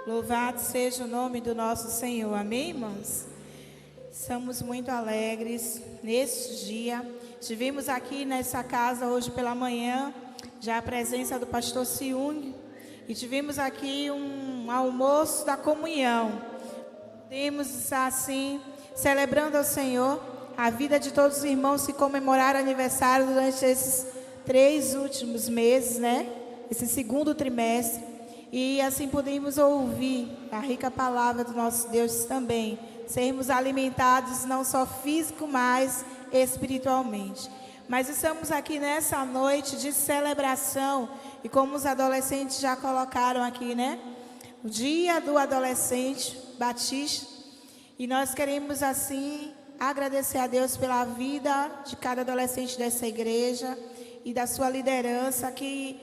Louvado seja o nome do nosso Senhor. Amém, irmãos? Estamos muito alegres neste dia. Estivemos aqui nessa casa hoje pela manhã, já a presença do pastor Siung, e tivemos aqui um almoço da comunhão. Podemos estar assim, celebrando ao Senhor a vida de todos os irmãos que comemoraram aniversário durante esses 3 últimos meses, né? Esse segundo trimestre. E assim podemos ouvir a rica palavra do nosso Deus também. Sermos alimentados não só físico, mas espiritualmente. Mas estamos aqui nessa noite de celebração. E como os adolescentes já colocaram aqui, né? O dia do adolescente batista. E nós queremos assim agradecer a Deus pela vida de cada adolescente dessa igreja e da sua liderança que,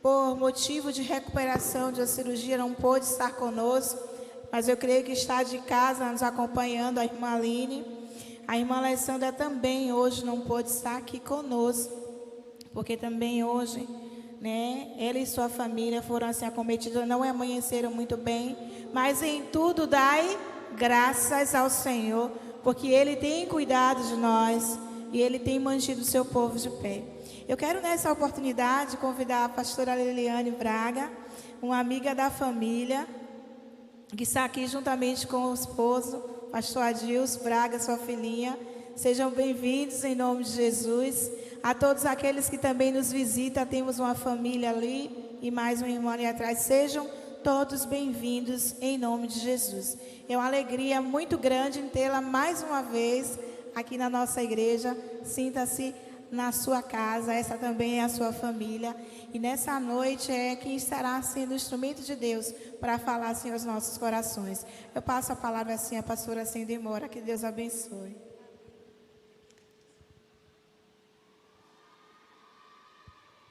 por motivo de recuperação de uma cirurgia, não pôde estar conosco, mas eu creio que está de casa nos acompanhando a irmã Aline. A irmã Alessandra também hoje não pôde estar aqui conosco, porque também hoje, né, ela e sua família foram assim acometidos, não amanheceram muito bem, mas em tudo dai graças ao Senhor, porque Ele tem cuidado de nós e Ele tem mantido o seu povo de pé. Eu quero nessa oportunidade convidar a pastora Liliane Braga, uma amiga da família, que está aqui juntamente com o esposo, pastor Adilson Braga, sua filhinha. Sejam bem-vindos em nome de Jesus. A todos aqueles que também nos visitam, temos uma família ali e mais um irmão ali atrás. Sejam todos bem-vindos em nome de Jesus. É uma alegria muito grande em tê-la mais uma vez aqui na nossa igreja. Sinta-se na sua casa, essa também é a sua família. E nessa noite é quem estará sendo instrumento de Deus para falar assim aos nossos corações. Eu passo a palavra assim à pastora sem demora. Que Deus abençoe.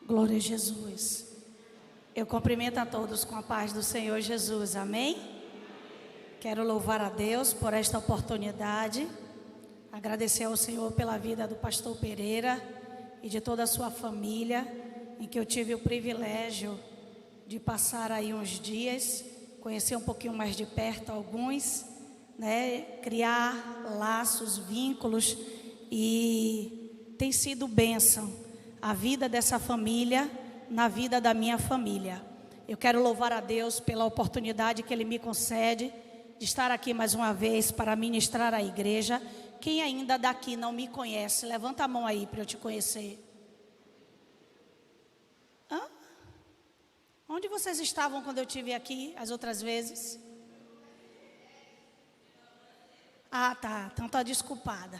Glória a Jesus. Eu cumprimento a todos com a paz do Senhor Jesus. Amém? Quero louvar a Deus por esta oportunidade. Agradecer ao Senhor pela vida do pastor Pereira e de toda a sua família, em que eu tive o privilégio de passar aí uns dias, conhecer um pouquinho mais de perto alguns, né, criar laços, vínculos, e tem sido bênção a vida dessa família na vida da minha família. Eu quero louvar a Deus pela oportunidade que Ele me concede de estar aqui mais uma vez para ministrar à igreja. Quem ainda daqui não me conhece, levanta a mão aí para eu te conhecer. Hã? Onde vocês estavam quando eu estive aqui as outras vezes? Ah, tá. Então está desculpada.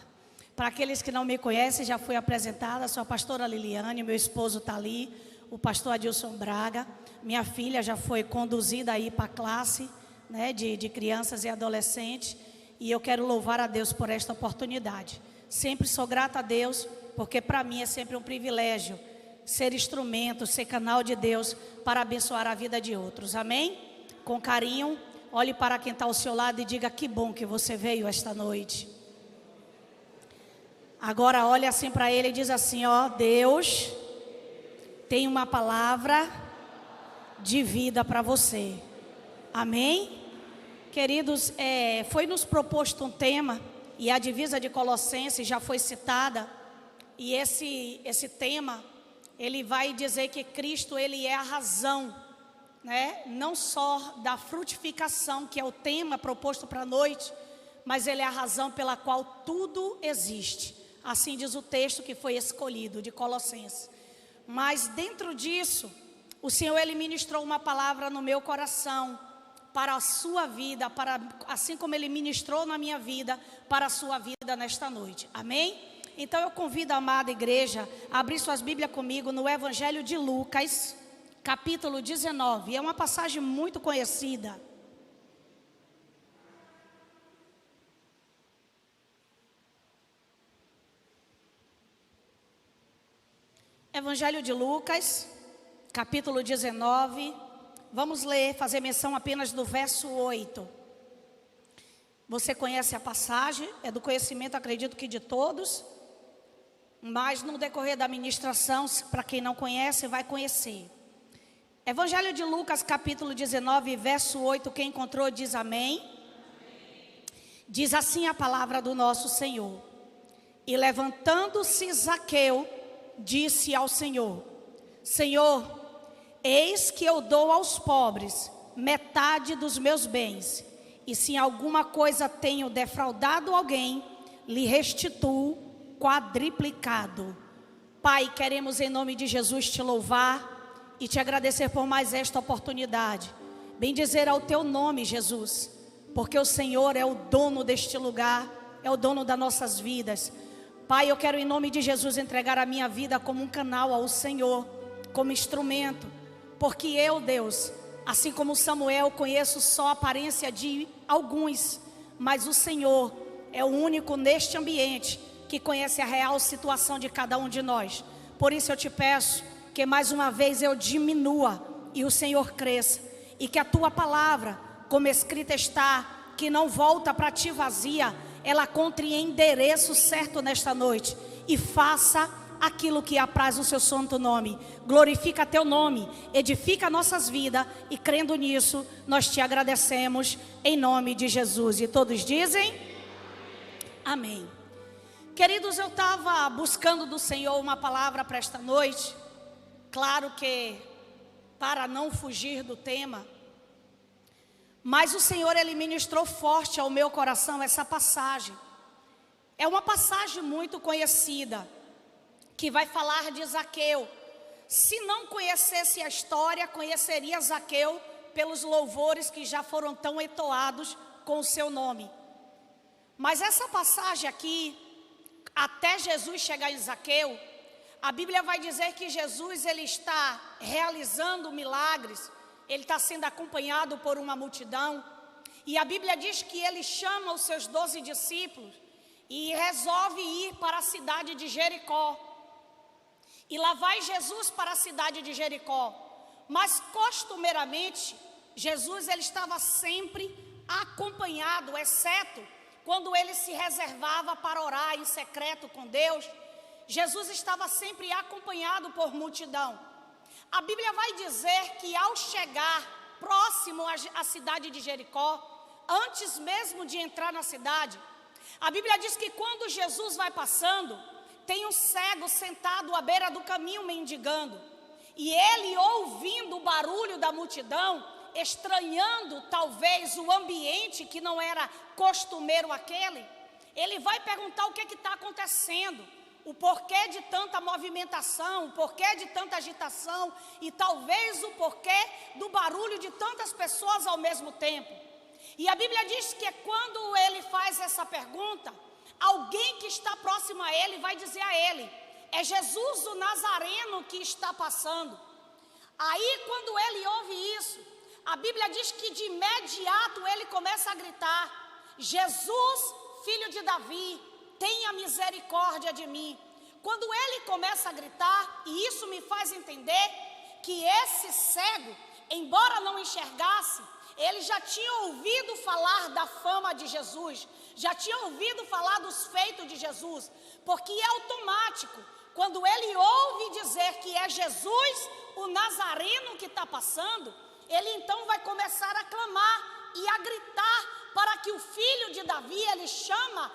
Para aqueles que não me conhecem, já fui apresentada. Sou a pastora Liliane, meu esposo está ali, o pastor Adilson Braga. Minha filha já foi conduzida aí para a classe, né, de crianças e adolescentes. E eu quero louvar a Deus por esta oportunidade. Sempre sou grata a Deus, porque para mim é sempre um privilégio ser instrumento, ser canal de Deus para abençoar a vida de outros. Amém? Com carinho, olhe para quem está ao seu lado e diga: que bom que você veio esta noite. Agora olhe assim para ele e diz assim: ó, Deus tem uma palavra de vida para você. Amém? Queridos, foi nos proposto um tema, e a divisa de Colossenses já foi citada, e esse tema, ele vai dizer que Cristo, ele é a razão, né? Não só da frutificação, que é o tema proposto para a noite, mas ele é a razão pela qual tudo existe. Assim diz o texto que foi escolhido, de Colossenses. Mas dentro disso, o Senhor, ele ministrou uma palavra no meu coração, para a sua vida, assim como Ele ministrou na minha vida, para a sua vida nesta noite. Amém? Então eu convido a amada igreja a abrir suas Bíblias comigo no Evangelho de Lucas, capítulo 19. É uma passagem muito conhecida. Evangelho de Lucas, capítulo 19. Vamos ler, fazer menção apenas do verso 8. Você conhece a passagem, é do conhecimento, acredito que de todos. Mas no decorrer da ministração, para quem não conhece, vai conhecer. Evangelho de Lucas, capítulo 19, verso 8. Quem encontrou diz amém. Diz assim a palavra do nosso Senhor. E levantando-se Zaqueu, disse ao Senhor: Senhor, eis que eu dou aos pobres metade dos meus bens, e se em alguma coisa tenho defraudado alguém, lhe restituo quadriplicado. Pai, queremos em nome de Jesus te louvar e te agradecer por mais esta oportunidade. Bendizer ao teu nome, Jesus, porque o Senhor é o dono deste lugar, é o dono das nossas vidas. Pai, eu quero em nome de Jesus entregar a minha vida como um canal ao Senhor, como instrumento, porque eu, Deus, assim como Samuel, conheço só a aparência de alguns, mas o Senhor é o único neste ambiente que conhece a real situação de cada um de nós. Por isso eu te peço que mais uma vez eu diminua e o Senhor cresça, e que a tua palavra, como escrita está, que não volta para ti vazia, ela encontre endereço certo nesta noite e faça aquilo que apraz o seu santo nome. Glorifica teu nome, edifica nossas vidas, e crendo nisso, nós te agradecemos em nome de Jesus. E todos dizem amém. Queridos, eu estava buscando do Senhor uma palavra para esta noite. Claro que para não fugir do tema, mas o Senhor, Ele ministrou forte ao meu coração essa passagem. É uma passagem muito conhecida, que vai falar de Zaqueu. Se não conhecesse a história, conheceria Zaqueu pelos louvores que já foram tão entoados com o seu nome. Mas essa passagem aqui, até Jesus chegar em Zaqueu, a Bíblia vai dizer que Jesus, ele está realizando milagres, ele está sendo acompanhado por uma multidão, e a Bíblia diz que ele chama os seus 12 discípulos e resolve ir para a cidade de Jericó. E lá vai Jesus para a cidade de Jericó. Mas costumeiramente, Jesus ele estava sempre acompanhado, exceto quando ele se reservava para orar em secreto com Deus. Jesus estava sempre acompanhado por multidão. A Bíblia vai dizer que ao chegar próximo à cidade de Jericó, antes mesmo de entrar na cidade, a Bíblia diz que quando Jesus vai passando, tem um cego sentado à beira do caminho mendigando. E ele, ouvindo o barulho da multidão, estranhando talvez o ambiente que não era costumeiro aquele, ele vai perguntar o que está acontecendo, o porquê de tanta movimentação, o porquê de tanta agitação e talvez o porquê do barulho de tantas pessoas ao mesmo tempo. E a Bíblia diz que quando ele faz essa pergunta, alguém que está próximo a ele vai dizer a ele: é Jesus o Nazareno que está passando. Aí quando ele ouve isso, a Bíblia diz que de imediato ele começa a gritar: Jesus, filho de Davi, tenha misericórdia de mim. Quando ele começa a gritar, e isso me faz entender que esse cego, embora não enxergasse, ele já tinha ouvido falar da fama de Jesus, já tinha ouvido falar dos feitos de Jesus, porque é automático, quando ele ouve dizer que é Jesus, o Nazareno que está passando, ele então vai começar a clamar e a gritar para que o filho de Davi, ele chama,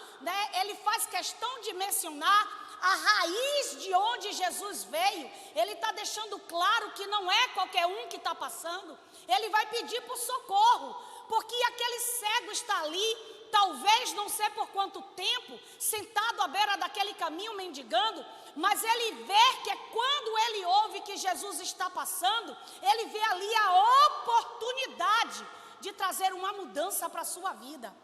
ele faz questão de mencionar a raiz de onde Jesus veio. Ele está deixando claro que não é qualquer um que está passando. Ele vai pedir por socorro, porque aquele cego está ali, talvez não sei por quanto tempo, sentado à beira daquele caminho mendigando, mas ele vê que quando ele ouve que Jesus está passando, ele vê ali a oportunidade de trazer uma mudança para a sua vida.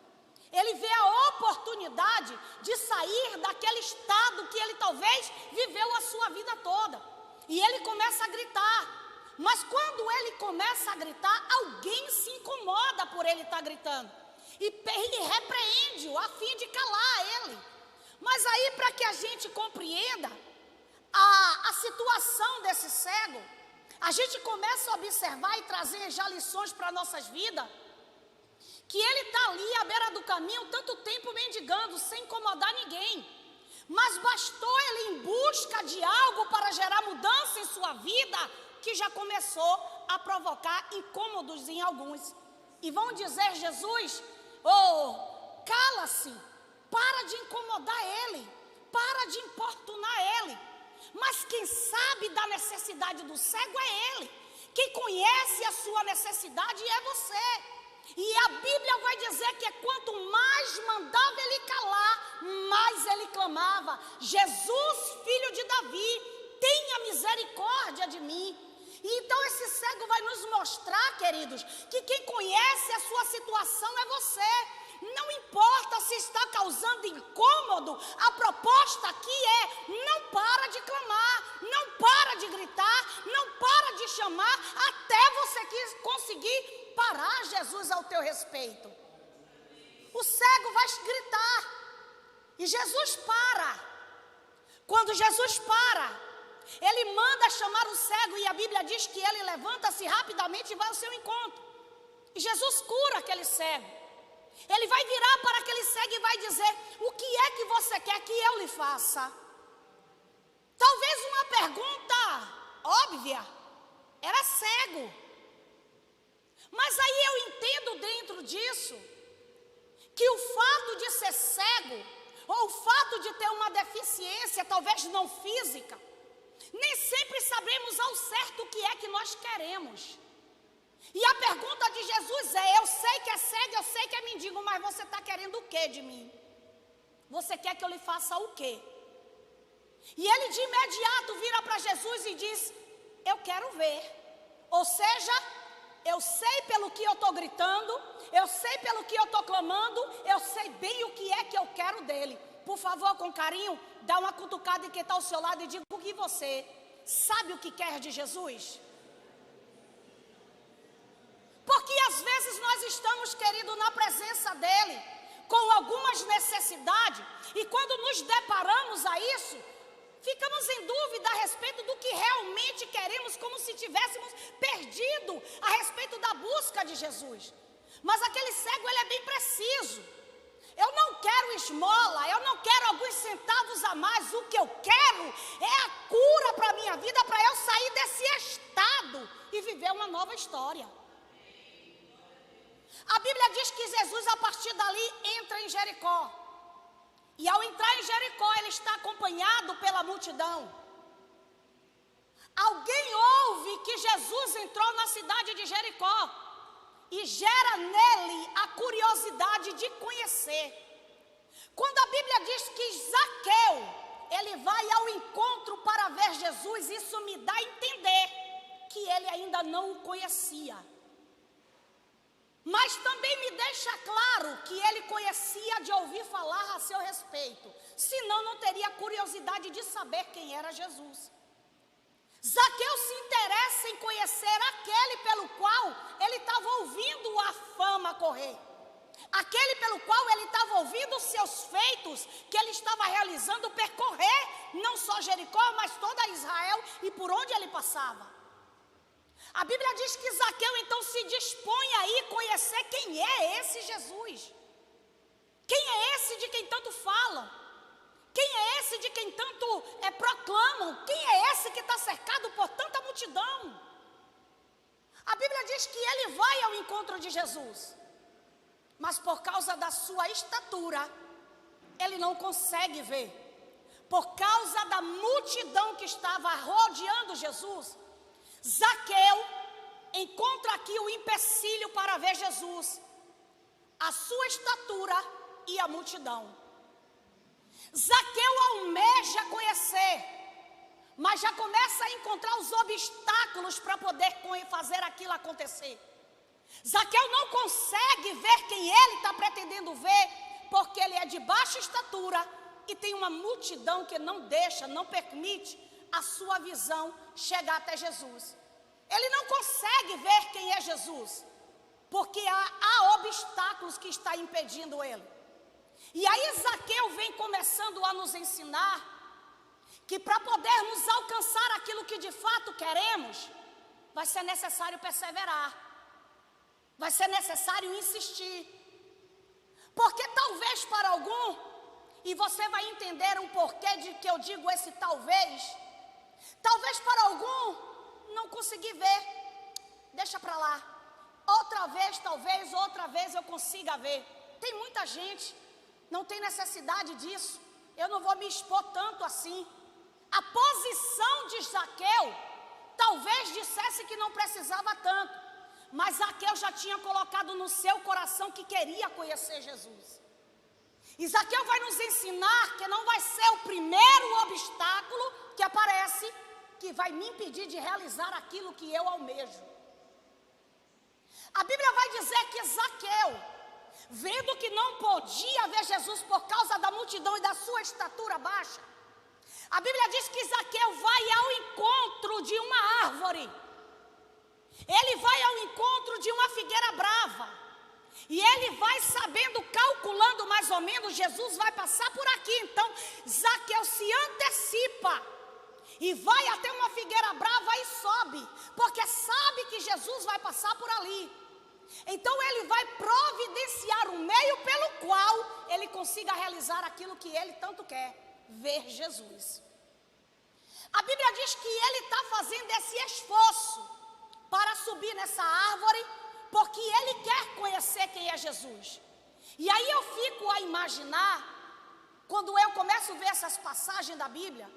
Ele vê a oportunidade de sair daquele estado que ele talvez viveu a sua vida toda. E ele começa a gritar. Mas quando ele começa a gritar, alguém se incomoda por ele estar gritando. E repreende-o a fim de calar ele. Mas aí, para que a gente compreenda a situação desse cego, a gente começa a observar e trazer já lições para nossas vidas, que ele está ali à beira do caminho tanto tempo mendigando, sem incomodar ninguém, mas bastou ele em busca de algo para gerar mudança em sua vida, que já começou a provocar incômodos em alguns. E vão dizer: Jesus, oh, cala-se, para de incomodar ele, para de importunar ele. Mas quem sabe da necessidade do cego é ele. Quem conhece a sua necessidade é você. E a Bíblia vai dizer que quanto mais mandava ele calar, mais ele clamava: Jesus, filho de Davi, tenha misericórdia de mim. E então esse cego vai nos mostrar, queridos, que quem conhece a sua situação é você. Não importa se está causando incômodo, a proposta aqui é: não para de clamar, não para de gritar, não para de chamar, até você conseguir parar Jesus ao teu respeito. O cego vai gritar e Jesus para. Quando Jesus para, ele manda chamar o cego e a Bíblia diz que ele levanta-se rapidamente e vai ao seu encontro. E Jesus cura aquele cego. Ele vai virar para aquele cego e vai dizer: o que é que você quer que eu lhe faça? Talvez uma pergunta óbvia: era cego. Mas aí eu entendo dentro disso que o fato de ser cego, ou o fato de ter uma deficiência, talvez não física, nem sempre sabemos ao certo o que é que nós queremos. E a pergunta de Jesus é: eu sei que é cego, eu sei que é mendigo, mas você está querendo o que de mim? Você quer que eu lhe faça o quê? E ele de imediato vira para Jesus e diz: eu quero ver. Ou seja, eu sei pelo que eu estou gritando, eu sei pelo que eu estou clamando, eu sei bem o que é que eu quero dele. Por favor, com carinho, dá uma cutucada em quem está ao seu lado e diga: o que você sabe o que quer de Jesus? Porque às vezes nós estamos, querido, na presença dele, com algumas necessidades, e quando nos deparamos a isso, ficamos em dúvida a respeito do que realmente queremos, como se tivéssemos perdido a respeito da busca de Jesus. Mas aquele cego, ele é bem preciso. Eu não quero esmola, eu não quero alguns centavos a mais. O que eu quero é a cura para a minha vida, para eu sair desse estado e viver uma nova história. A Bíblia diz que Jesus, a partir dali, entra em Jericó. E ao entrar em Jericó, ele está acompanhado pela multidão. Alguém ouve que Jesus entrou na cidade de Jericó e gera nele a curiosidade de conhecer. Quando a Bíblia diz que Zaqueu, ele vai ao encontro para ver Jesus, isso me dá a entender que ele ainda não o conhecia. Mas também me deixa claro que ele conhecia de ouvir falar a seu respeito, senão não teria curiosidade de saber quem era Jesus. Zaqueu se interessa em conhecer aquele pelo qual ele estava ouvindo a fama correr, aquele pelo qual ele estava ouvindo os seus feitos, que ele estava realizando percorrer não só Jericó, mas toda Israel e por onde ele passava. A Bíblia diz que Zaqueu então se dispõe a ir conhecer quem é esse Jesus. Quem é esse de quem tanto falam? Quem é esse de quem tanto proclamam? Quem é esse que está cercado por tanta multidão? A Bíblia diz que ele vai ao encontro de Jesus, mas por causa da sua estatura, ele não consegue ver. Por causa da multidão que estava rodeando Jesus, Zaqueu encontra aqui o empecilho para ver Jesus: a sua estatura e a multidão. Zaqueu almeja conhecer, mas já começa a encontrar os obstáculos para poder fazer aquilo acontecer. Zaqueu não consegue ver quem ele está pretendendo ver, porque ele é de baixa estatura e tem uma multidão que não deixa, não permite a sua visão chegar até Jesus. Ele não consegue ver quem é Jesus, porque há obstáculos que estão impedindo ele. E aí Zaqueu vem começando a nos ensinar que para podermos alcançar aquilo que de fato queremos, vai ser necessário perseverar, vai ser necessário insistir. Porque talvez para algum, e você vai entender o porquê de que eu digo esse talvez para algum não conseguir ver, deixa para lá. Outra vez, talvez, outra vez eu consiga ver. Tem muita gente, não tem necessidade disso. Eu não vou me expor tanto assim. A posição de Zaqueu talvez dissesse que não precisava tanto, mas Zaqueu já tinha colocado no seu coração que queria conhecer Jesus. E Zaqueu vai nos ensinar que não vai ser o primeiro obstáculo que aparece que vai me impedir de realizar aquilo que eu almejo. A Bíblia vai dizer que Zaqueu, vendo que não podia ver Jesus por causa da multidão e da sua estatura baixa, a Bíblia diz que Zaqueu vai ao encontro de uma árvore. Ele vai ao encontro de uma figueira brava. E ele vai sabendo, calculando mais ou menos, Jesus vai passar por aqui. Então, Zaqueu se antecipa e vai até uma figueira brava e sobe, porque sabe que Jesus vai passar por ali. Então ele vai providenciar um meio pelo qual ele consiga realizar aquilo que ele tanto quer, ver Jesus. A Bíblia diz que ele está fazendo esse esforço para subir nessa árvore, porque ele quer conhecer quem é Jesus. E aí eu fico a imaginar, quando eu começo a ver essas passagens da Bíblia,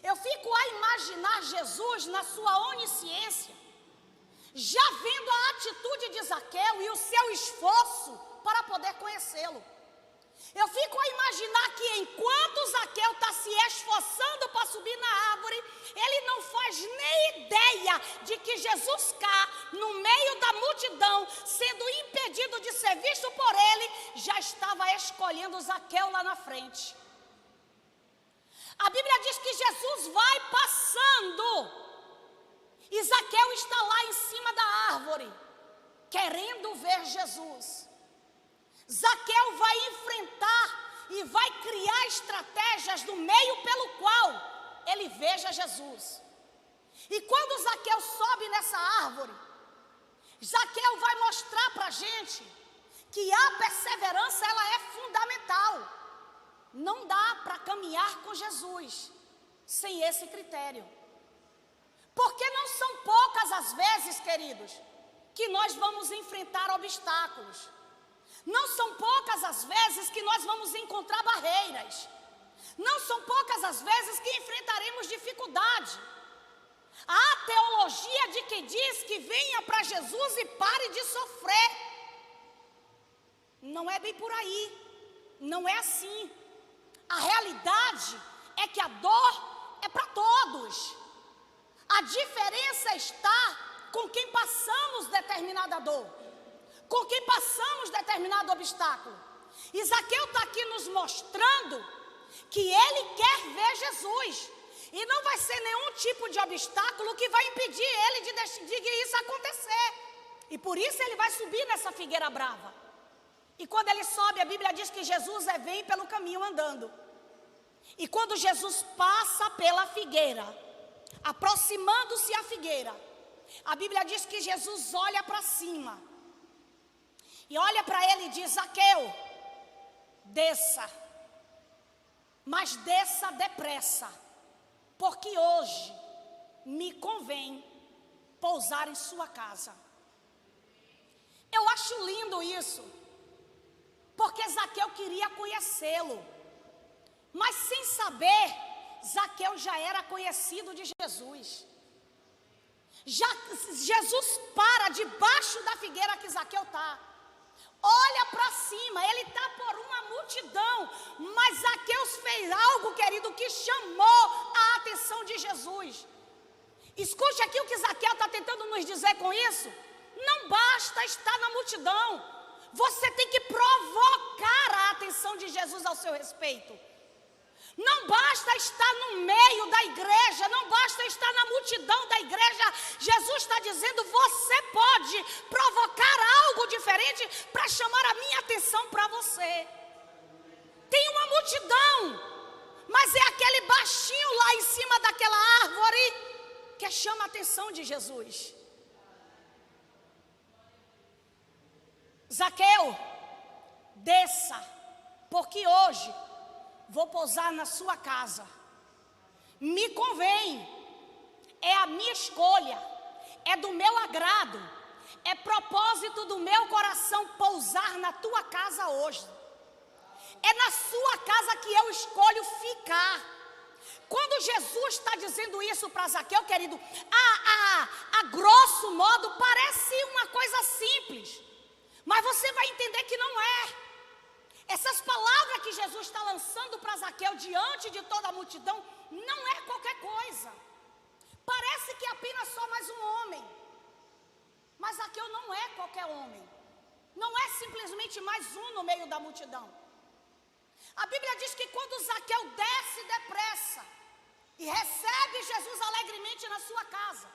eu fico a imaginar Jesus na sua onisciência, já vendo a atitude de Zaqueu e o seu esforço para poder conhecê-lo. Eu fico a imaginar que enquanto Zaqueu está se esforçando para subir na árvore, ele não faz nem ideia de que Jesus cá, no meio da multidão, sendo impedido de ser visto por ele, já estava escolhendo Zaqueu lá na frente. A Bíblia diz que Jesus vai passando e Zaqueu está lá em cima da árvore, querendo ver Jesus. Zaqueu vai enfrentar e vai criar estratégias no meio pelo qual ele veja Jesus. E quando Zaqueu sobe nessa árvore, Zaqueu vai mostrar para a gente que a perseverança ela é fundamental. Não dá para caminhar com Jesus sem esse critério. Porque não são poucas as vezes, queridos, que nós vamos enfrentar obstáculos. Não são poucas as vezes que nós vamos encontrar barreiras. Não são poucas as vezes que enfrentaremos dificuldade. Há teologia de que diz que venha para Jesus e pare de sofrer. Não é bem por aí. Não é assim. A realidade é que a dor é para todos. A diferença está com quem passamos determinada dor, com quem passamos determinado obstáculo. E Zaqueu está aqui nos mostrando que ele quer ver Jesus. E não vai ser nenhum tipo de obstáculo que vai impedir ele de isso acontecer. E por isso ele vai subir nessa figueira brava. E quando ele sobe, a Bíblia diz que Jesus vem pelo caminho andando. E quando Jesus passa pela figueira, aproximando-se à figueira, a Bíblia diz que Jesus olha para cima. E olha para ele e diz: Zaqueu, desça, mas desça depressa, porque hoje me convém pousar em sua casa. Eu acho lindo isso, porque Zaqueu queria conhecê-lo, mas sem saber, Zaqueu já era conhecido de Jesus. Jesus para debaixo da figueira que Zaqueu está. Olha para cima, ele está por uma multidão, mas Zaqueu fez algo, querido, que chamou a atenção de Jesus. Escute aqui o que Zaqueu está tentando nos dizer com isso. Não basta estar na multidão, você tem que provocar a atenção de Jesus ao seu respeito. Não basta estar no meio da igreja, não basta estar na multidão da igreja. Jesus está dizendo: você pode provocar algo diferente para chamar a minha atenção para você. Tem uma multidão, mas é aquele baixinho lá em cima daquela árvore que chama a atenção de Jesus. Zaqueu, desça, porque hoje vou pousar na sua casa. Me convém, é a minha escolha, é do meu agrado é propósito do meu coração pousar na tua casa hoje. É na sua casa que eu escolho ficar. Quando Jesus está dizendo isso para Zaqueu, querido, a grosso modo parece uma coisa simples, mas você vai entender que não é. Essas palavras que Jesus está lançando para Zaqueu diante de toda a multidão não é qualquer coisa. Parece que é apenas só mais um homem, mas Zaqueu não é qualquer homem. Não é simplesmente mais um no meio da multidão. A Bíblia diz que quando Zaqueu desce depressa e recebe Jesus alegremente na sua casa,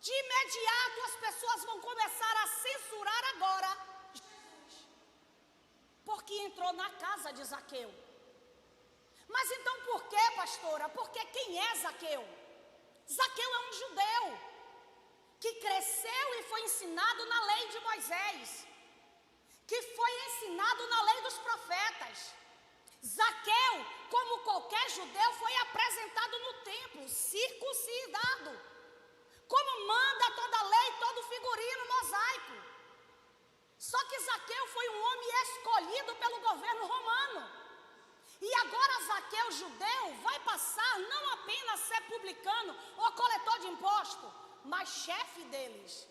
de imediato as pessoas vão começar a censurar agora Jesus, porque entrou na casa de Zaqueu. Mas então por que, pastora? Porque quem é Zaqueu? Zaqueu é um judeu que cresceu e foi ensinado na lei de Moisés, que foi ensinado na lei dos profetas. Zaqueu, como qualquer judeu, foi apresentado no templo, circuncidado, como manda toda a lei, todo figurino mosaico. Só que Zaqueu foi um homem escolhido pelo governo romano. E agora Zaqueu, judeu, vai passar não apenas a ser publicano ou coletor de imposto, mas chefe deles.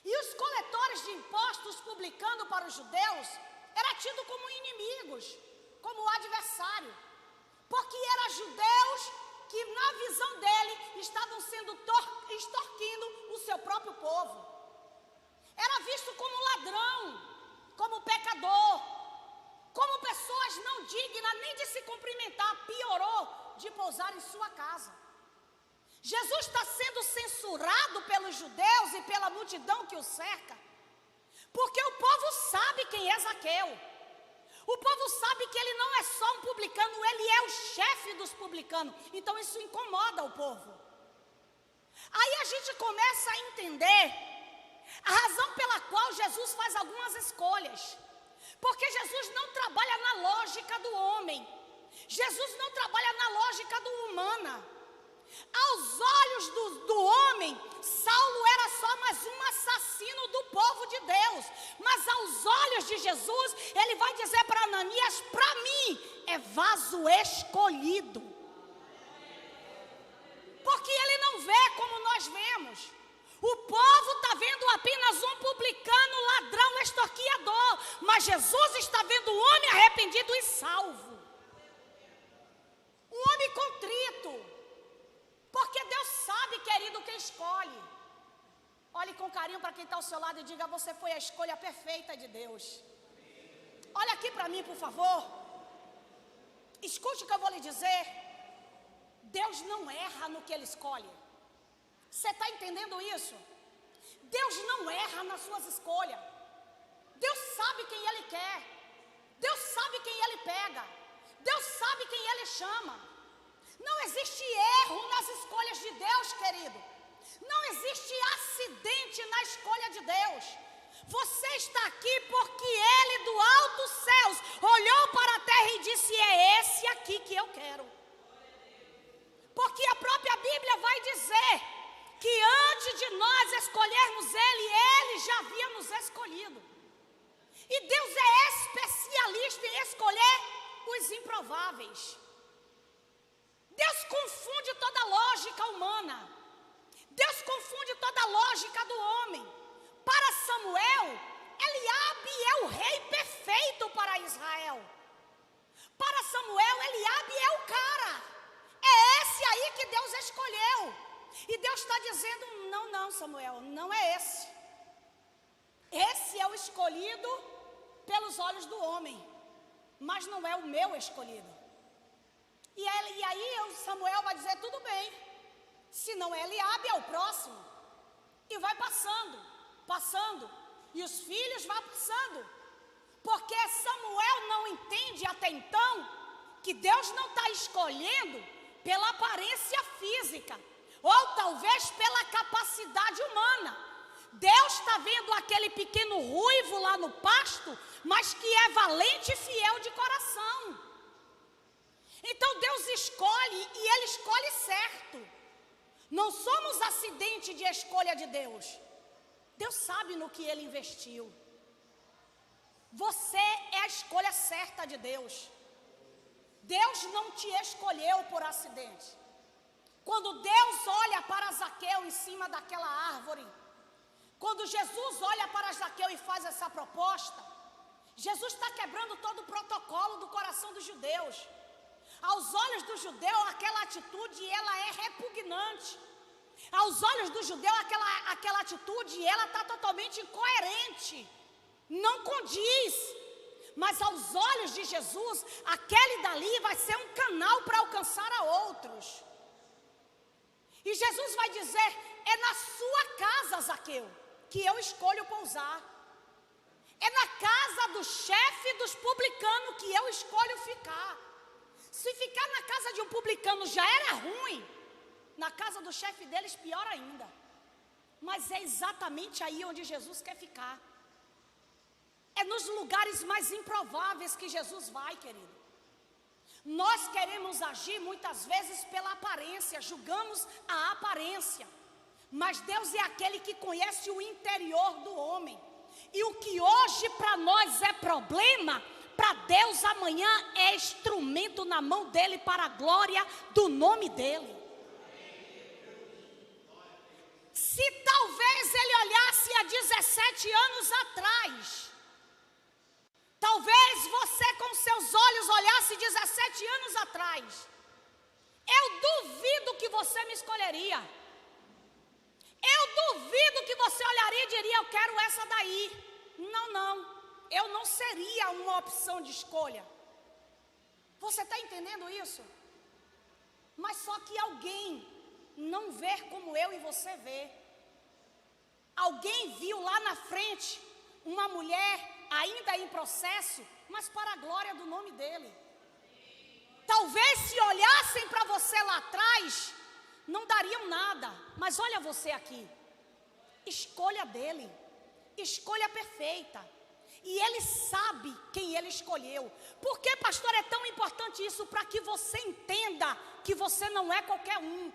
E os coletores de impostos publicando para os judeus era tido como inimigos, como adversário, porque eram judeus que na visão dele estavam sendo extorquindo o seu próprio povo. Era visto como ladrão, como pecador, como pessoas não dignas nem de se cumprimentar, piorou de pousar em sua casa. Jesus está sendo censurado pelos judeus e pela multidão que o cerca, porque o povo sabe quem é Zaqueu. O povo sabe que ele não é só um publicano, ele é o chefe dos publicanos. Então isso incomoda o povo. Aí a gente começa a entender a razão pela qual Jesus faz algumas escolhas. Porque Jesus não trabalha na lógica do homem. Jesus não trabalha na lógica do humana. Aos olhos do homem, Saulo era só mais um assassino do povo de Deus. Mas aos olhos de Jesus, ele vai dizer para Ananias: para mim é vaso escolhido. Porque ele não vê como nós vemos. O povo está vendo apenas um publicano, ladrão, extorquiador. Mas Jesus está vendo um homem arrependido e salvo. Um homem contrito. Porque Deus sabe, querido, quem escolhe. Olhe com carinho para quem está ao seu lado e diga: você foi a escolha perfeita de Deus. Olha aqui para mim, por favor. Escute o que eu vou lhe dizer. Deus não erra no que Ele escolhe. Você está entendendo isso? Deus não erra nas suas escolhas. Deus sabe quem Ele quer. Deus sabe quem Ele pega. Deus sabe quem Ele chama. Não existe erro nas escolhas de Deus, querido. Não existe acidente na escolha de Deus. Você está aqui porque Ele do alto céus olhou para a terra e disse: é esse aqui que eu quero. Porque a própria Bíblia vai dizer que antes de nós escolhermos Ele já havia nos escolhido. E Deus é especialista em escolher os improváveis. Deus confunde toda a lógica humana. Deus confunde toda a lógica do homem. Para Samuel, Eliabe é o rei perfeito para Israel. Para Samuel, Eliabe é o cara. É esse aí que Deus escolheu. E Deus está dizendo: não, Samuel, não é esse. Esse é o escolhido pelos olhos do homem, mas não é o meu escolhido. E aí Samuel vai dizer: tudo bem, se não é Eliabe, é o próximo. E vai passando, e os filhos vão passando. Porque Samuel não entende até então que Deus não está escolhendo pela aparência física, ou talvez pela capacidade humana. Deus está vendo aquele pequeno ruivo lá no pasto, mas que é valente e fiel de coração. Então Deus escolhe, e Ele escolhe certo. Não somos acidente de escolha de Deus. Deus sabe no que Ele investiu. Você é a escolha certa de Deus. Deus não te escolheu por acidente. Quando Deus olha para Zaqueu em cima daquela árvore, quando Jesus olha para Zaqueu e faz essa proposta, Jesus está quebrando todo o protocolo do coração dos judeus. Aos olhos do judeu, aquela atitude, ela é repugnante. Aos olhos do judeu, aquela atitude, ela está totalmente incoerente. Não condiz. Mas aos olhos de Jesus, aquele dali vai ser um canal para alcançar a outros. E Jesus vai dizer: é na sua casa, Zaqueu, que eu escolho pousar. É na casa do chefe dos publicanos que eu escolho ficar. Se ficar na casa de um publicano já era ruim, na casa do chefe deles pior ainda. Mas é exatamente aí onde Jesus quer ficar. É nos lugares mais improváveis que Jesus vai, querido. Nós queremos agir muitas vezes pela aparência, julgamos a aparência. Mas Deus é aquele que conhece o interior do homem. E o que hoje para nós é problema, para Deus amanhã é instrumento na mão dele para a glória do nome dele. Se talvez ele olhasse há 17 anos atrás, talvez você com seus olhos olhasse 17 anos atrás, eu duvido que você me escolheria. Eu duvido que você olharia e diria: eu quero essa daí. Não, eu não seria uma opção de escolha. Você está entendendo isso? Mas só que alguém não vê como eu e você vê. Alguém viu lá na frente uma mulher ainda em processo, mas para a glória do nome dele. Talvez se olhassem para você lá atrás, não dariam nada. Mas olha você aqui. Escolha dele. Escolha perfeita. E ele sabe quem ele escolheu. Por que, pastor, é tão importante isso? Para que você entenda que você não é qualquer um.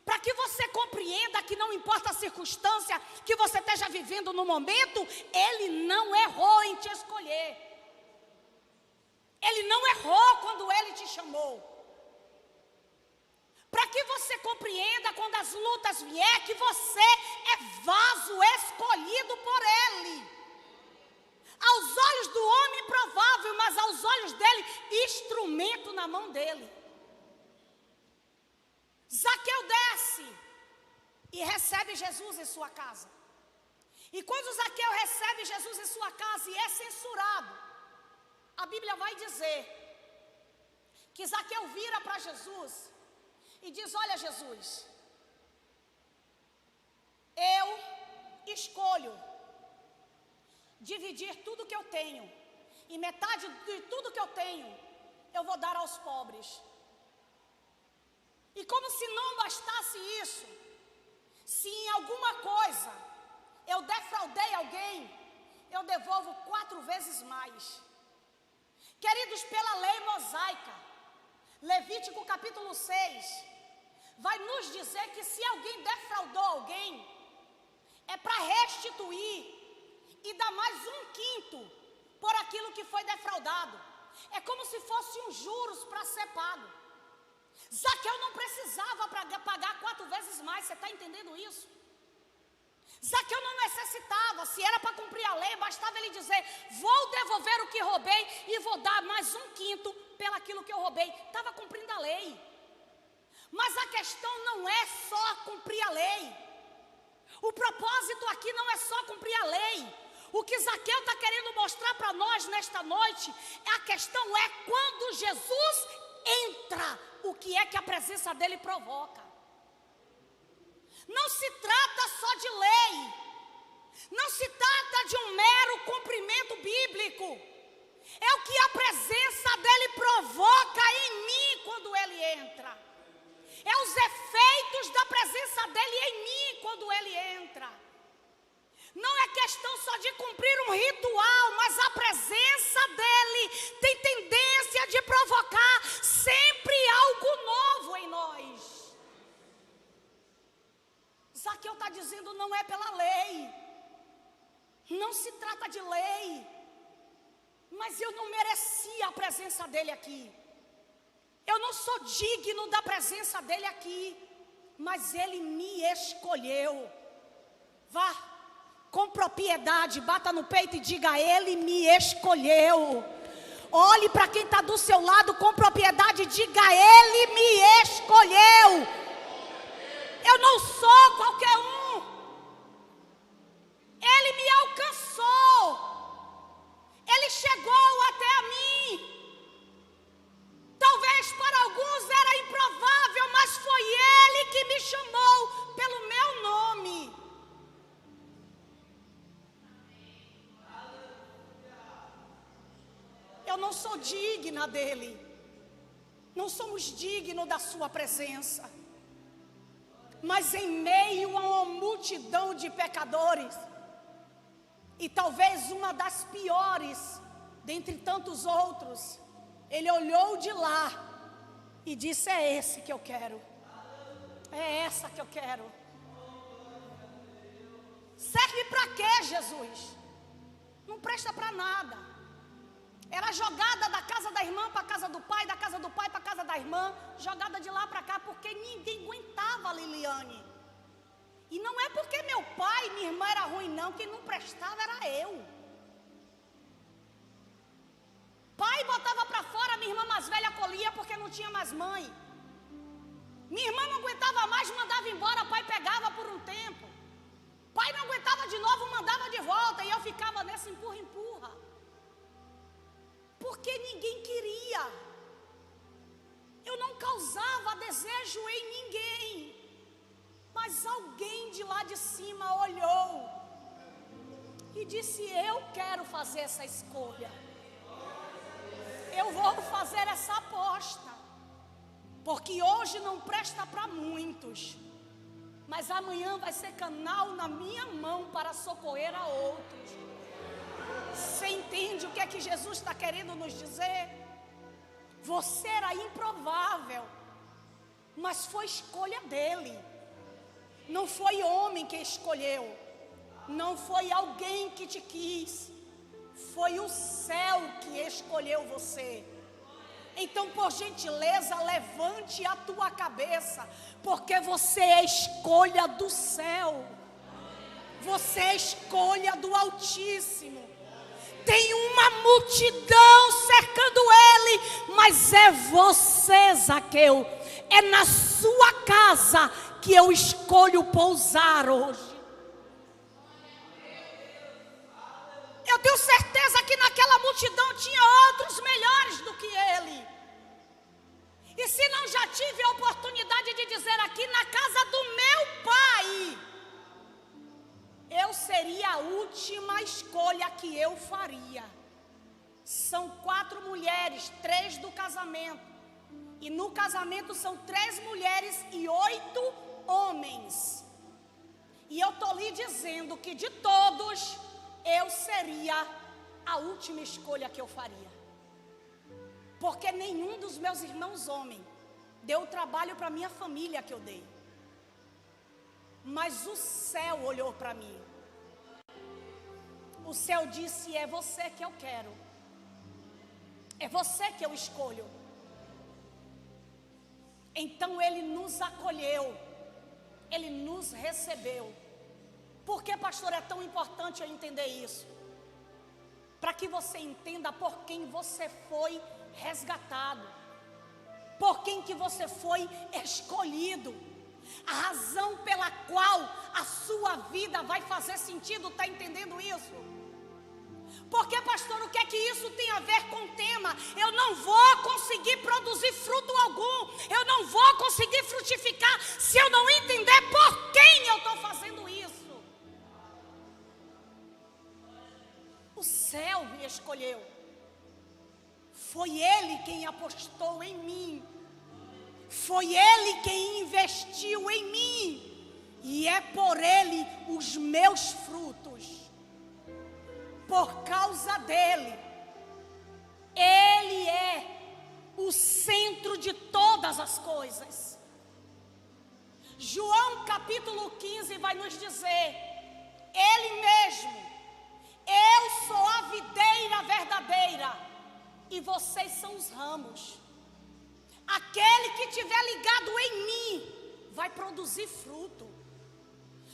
Para que você compreenda que não importa a circunstância que você esteja vivendo no momento, ele não errou em te escolher. Ele não errou quando ele te chamou. Para que você compreenda quando as lutas vier, que você é vaso escolhido por ele. Aos olhos do homem improvável, mas aos olhos dele, instrumento na mão dele. Zaqueu desce e recebe Jesus em sua casa. E quando Zaqueu recebe Jesus em sua casa e é censurado, a Bíblia vai dizer que Zaqueu vira para Jesus e diz: olha, Jesus, eu escolho dividir tudo que eu tenho, e metade de tudo que eu tenho eu vou dar aos pobres. E como se não bastasse isso, se em alguma coisa eu defraudei alguém, eu devolvo 4 vezes mais. Queridos, pela lei mosaica, Levítico capítulo 6, vai nos dizer que se alguém defraudou alguém, é para restituir e dar mais 1/5 por aquilo que foi defraudado. É como se fosse um juros para ser pago. Zaqueu não precisava pagar 4 vezes mais, você está entendendo isso? Zaqueu não necessitava, se era para cumprir a lei, bastava ele dizer: vou devolver o que roubei e vou dar mais 1/5 pelaquilo que eu roubei. Estava cumprindo a lei. Mas a questão não é só cumprir a lei. O propósito aqui não é só cumprir a lei. O que Zaqueu está querendo mostrar para nós nesta noite, a questão é quando Jesus entra, o que é que a presença dele provoca. Não se trata só de lei, não se trata de um mero cumprimento bíblico, é o que a presença dele provoca em mim quando ele entra, é os efeitos da presença dele em mim quando ele entra. Não é questão só de cumprir um ritual, mas a presença dele tem tendência de provocar sempre algo novo em nós. Zaqueu está dizendo: não é pela lei, sei, mas eu não merecia a presença dele aqui. Eu não sou digno da presença dele aqui, mas ele me escolheu. Vá com propriedade, bata no peito e diga: ele me escolheu. Olhe para quem está do seu lado com propriedade e diga: ele me escolheu. Eu não sou qualquer um. Ele me alcançou. Ele chegou até a mim. Talvez para alguns era improvável, mas foi ele que me chamou pelo meu nome. Eu não sou digna dele. Não somos dignos da sua presença. Mas em meio a uma multidão de pecadores, e talvez uma das piores, dentre tantos outros, ele olhou de lá e disse: é esse que eu quero. É essa que eu quero. Serve para quê, Jesus? Não presta para nada. Era jogada da casa da irmã para a casa do pai, da casa do pai para a casa da irmã, jogada de lá para cá, porque ninguém aguentava a Liliane. E não é porque meu pai e minha irmã era ruim, não. Quem não prestava era eu. Pai botava para fora, minha irmã mais velha colhia porque não tinha mais mãe. Minha irmã não aguentava mais, mandava embora, pai pegava por um tempo. Pai não aguentava de novo, mandava de volta, e eu ficava nesse empurra-empurra. Porque ninguém queria. Eu não causava desejo em ninguém. Mas alguém de lá de cima olhou e disse: eu quero fazer essa escolha. Eu vou fazer essa aposta. Porque hoje não presta para muitos, mas amanhã vai ser canal na minha mão para socorrer a outros. Você entende o que é que Jesus está querendo nos dizer? Você era improvável, mas foi escolha dele. Não foi homem que escolheu, não foi alguém que te quis, foi o céu que escolheu você. Então, por gentileza, levante a tua cabeça, porque você é escolha do céu, você é escolha do Altíssimo. Tem uma multidão cercando ele, mas é você, Zaqueu, é na sua casa que eu escolho pousar hoje. Eu tenho certeza que naquela multidão tinha outros melhores do que ele. E se não já tive a oportunidade de dizer aqui, na casa do meu pai, eu seria a última escolha que eu faria. São 4 mulheres, 3 do casamento. E no casamento são 3 mulheres e 8 homens. E eu estou lhe dizendo que de todos, eu seria a última escolha que eu faria. Porque nenhum dos meus irmãos homens deu o trabalho para minha família que eu dei. Mas o céu olhou para mim. O céu disse: é você que eu quero. É você que eu escolho. Então ele nos acolheu. Ele nos recebeu. Por que, pastor, é tão importante eu entender isso? Para que você entenda por quem você foi resgatado, por quem que você foi escolhido, a razão pela qual a sua vida vai fazer sentido. Está entendendo isso? Porque, pastor, o que é que isso tem a ver com o tema? Eu não vou conseguir produzir fruto algum, eu não vou conseguir frutificar se eu não entender por quem eu estou fazendo isso. O céu me escolheu. Foi ele quem apostou em mim. Foi ele quem investiu em mim. E é por ele os meus frutos. Por causa dele. Ele é o centro de todas as coisas. João capítulo 15 vai nos dizer: ele mesmo Eu sou a videira verdadeira e vocês são os ramos. Aquele que estiver ligado em mim vai produzir fruto.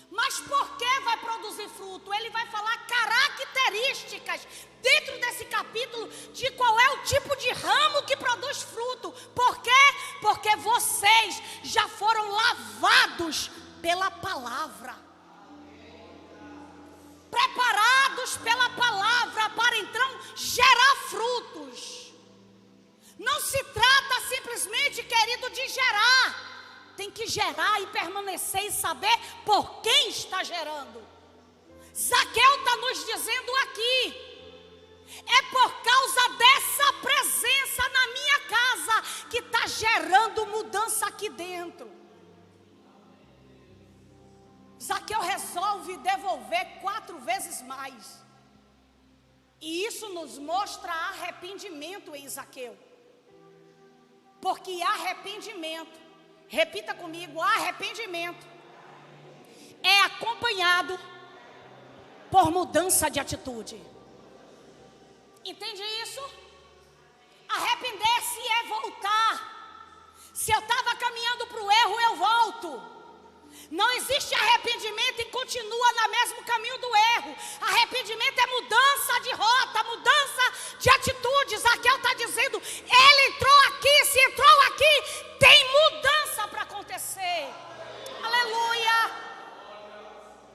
Mas por que vai produzir fruto? Ele vai falar características dentro desse capítulo de qual é o tipo de ramo que produz fruto. Por quê? Porque vocês já foram lavados pela palavra, preparados pela palavra para então gerar frutos. Não se trata simplesmente, querido, de gerar. Tem que gerar e permanecer e saber por quem está gerando. Zaqueu está nos dizendo aqui: é por causa dessa presença na minha casa que está gerando mudança aqui dentro. Zaqueu resolve devolver 4 vezes mais. E isso nos mostra arrependimento em Zaqueu. Porque arrependimento, repita comigo, arrependimento é acompanhado por mudança de atitude. Entende isso? Arrepender-se é voltar. Se eu estava caminhando para o erro, eu volto. Não existe arrependimento e continua no mesmo caminho do erro. Arrependimento é mudança de rota, mudança de atitudes. Zaqueu está dizendo, ele entrou aqui, se entrou aqui, tem mudança para acontecer. Aleluia!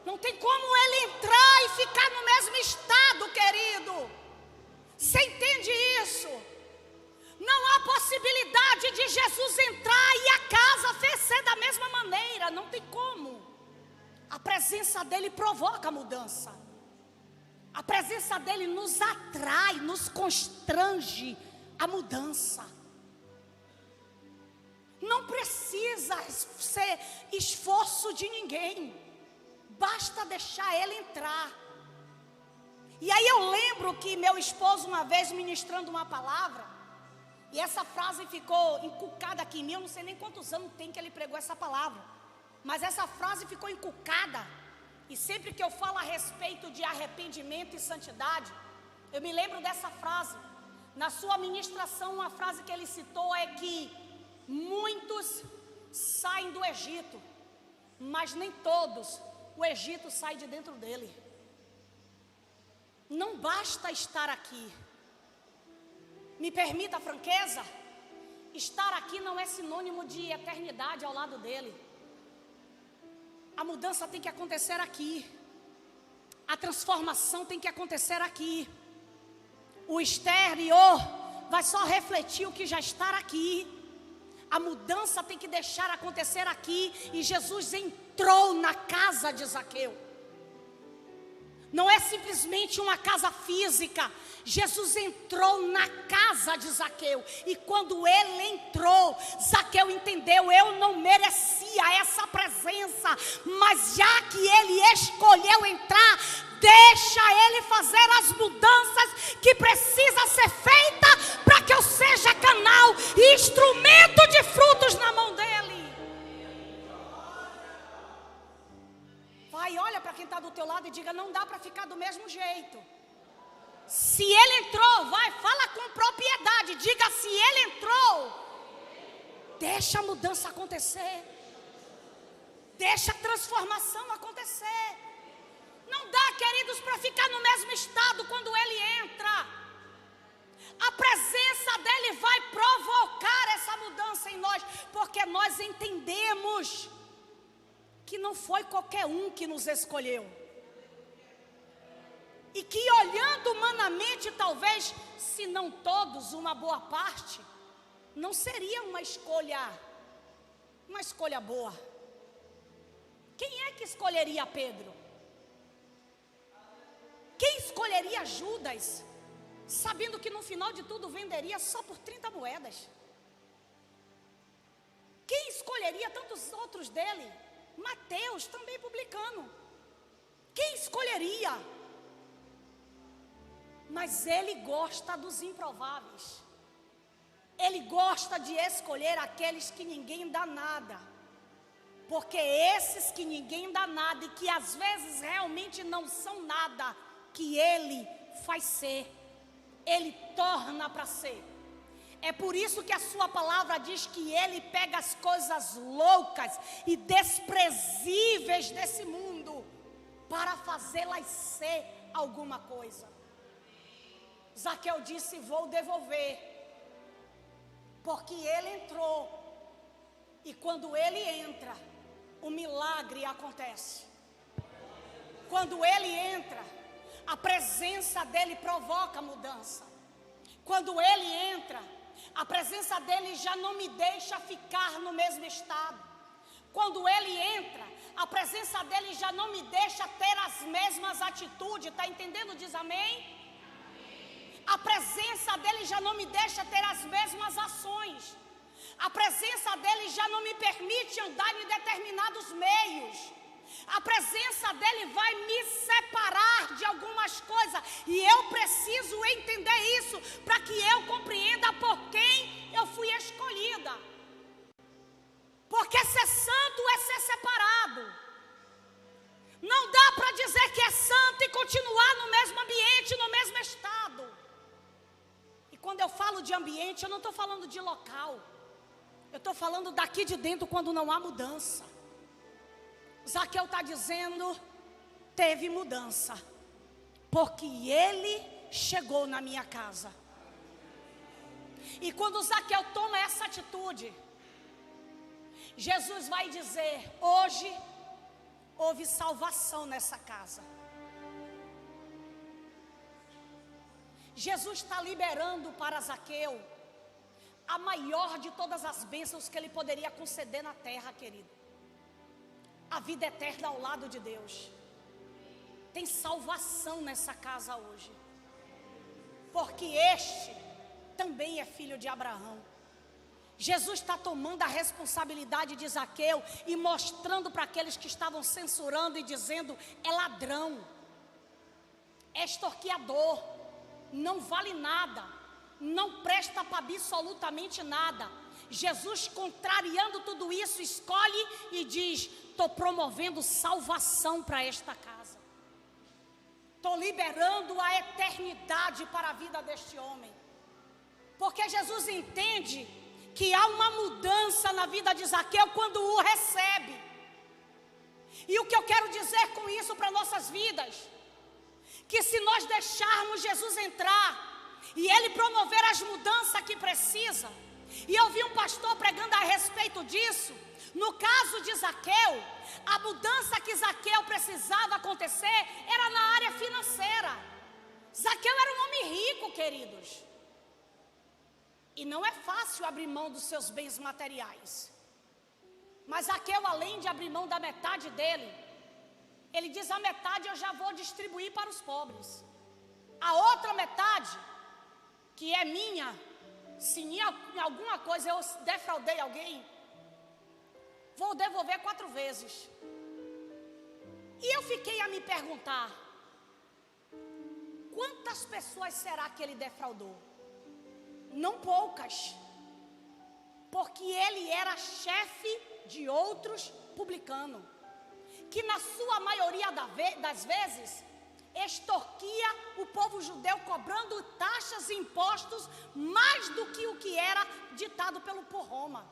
Não tem como ele entrar e ficar no mesmo estado, querido. Você entende isso? Não há possibilidade de Jesus entrar e a casa ser da mesma maneira. Não tem como. A presença dele provoca mudança. A presença dele nos atrai, nos constrange a mudança. Não precisa ser esforço de ninguém. Basta deixar ele entrar. E aí eu lembro que meu esposo uma vez ministrando uma palavra, e essa frase ficou encucada aqui em mim. Eu não sei nem quantos anos tem que ele pregou essa palavra, mas essa frase ficou encucada. E sempre que eu falo a respeito de arrependimento e santidade, eu me lembro dessa frase. Na sua ministração, uma frase que ele citou é que muitos saem do Egito, mas nem todos o Egito sai de dentro dele. Não basta estar aqui. Me permita a franqueza, estar aqui não é sinônimo de eternidade ao lado dele. A mudança tem que acontecer aqui. A transformação tem que acontecer aqui. O exterior vai só refletir o que já está aqui. A mudança tem que deixar acontecer aqui. E Jesus entrou na casa de Zaqueu. Não é simplesmente uma casa física. Jesus entrou na casa de Zaqueu. E quando ele entrou, Zaqueu entendeu, eu não merecia essa presença, mas já que ele escolheu entrar, deixa ele fazer as mudanças que precisa ser feita para que eu seja canal e instrumento de frutos na mão dele. Vai, olha para quem está do teu lado e diga, não dá para ficar do mesmo jeito. Se ele entrou, vai, fala com propriedade, diga, se ele entrou, deixa a mudança acontecer, deixa a transformação acontecer. Não dá, queridos, para ficar no mesmo estado quando ele entra. A presença dele vai provocar essa mudança em nós, porque nós entendemos que não foi qualquer um que nos escolheu. E que olhando humanamente, talvez, se não todos, uma boa parte, não seria uma escolha boa. Quem é que escolheria Pedro? Quem escolheria Judas, sabendo que no final de tudo venderia só por 30 moedas? Quem escolheria tantos outros dele? Mateus, também publicano. Quem escolheria? Mas ele gosta dos improváveis. Ele gosta de escolher aqueles que ninguém dá nada. Porque esses que ninguém dá nada e que às vezes realmente não são nada, que Ele faz ser, Ele torna para ser. É por isso que a sua palavra diz que Ele pega as coisas loucas e desprezíveis desse mundo para fazê-las ser alguma coisa. Zaqueu disse: vou devolver, porque ele entrou, e quando ele entra, o milagre acontece. Quando ele entra, a presença dele provoca mudança. Quando ele entra, a presença dele já não me deixa ficar no mesmo estado. Quando ele entra, a presença dele já não me deixa ter as mesmas atitudes. Está entendendo? Diz amém? A presença dele já não me deixa ter as mesmas ações. A presença dele já não me permite andar em determinados meios. A presença dele vai me separar de algumas coisas. E eu preciso entender isso para que eu compreenda por quem eu fui escolhida. Porque ser santo é ser separado. Não dá para dizer que é santo e continuar no mesmo ambiente, no mesmo estado. E quando eu falo de ambiente, eu não estou falando de local. Eu estou falando daqui de dentro, quando não há mudança. Zaqueu está dizendo: teve mudança, porque ele chegou na minha casa. E quando Zaqueu toma essa atitude, Jesus vai dizer: hoje houve salvação nessa casa. Jesus está liberando para Zaqueu a maior de todas as bênçãos que ele poderia conceder na terra, querido. A vida eterna ao lado de Deus. Tem salvação nessa casa hoje, porque este também é filho de Abraão. Jesus está tomando a responsabilidade de Zaqueu e mostrando para aqueles que estavam censurando e dizendo: é ladrão, é extorquiador, não vale nada, não presta para absolutamente nada. Jesus, contrariando tudo isso, escolhe e diz: estou promovendo salvação para esta casa. Estou liberando a eternidade para a vida deste homem. Porque Jesus entende que há uma mudança na vida de Zaqueu quando o recebe. E o que eu quero dizer com isso para nossas vidas? Que se nós deixarmos Jesus entrar e Ele promover as mudanças que precisa. E eu vi um pastor pregando a respeito disso. No caso de Zaqueu, a mudança que Zaqueu precisava acontecer era na área financeira. Zaqueu era um homem rico, queridos. E não é fácil abrir mão dos seus bens materiais. Mas Zaqueu, além de abrir mão da metade dele, ele diz: a metade eu já vou distribuir para os pobres. A outra metade, que é minha, se em alguma coisa eu defraudei alguém, vou devolver 4 vezes. E eu fiquei a me perguntar: quantas pessoas será que ele defraudou? Não poucas, porque ele era chefe de outros publicanos, que na sua maioria das vezes extorquia o povo judeu, cobrando taxas e impostos mais do que o que era ditado por Roma.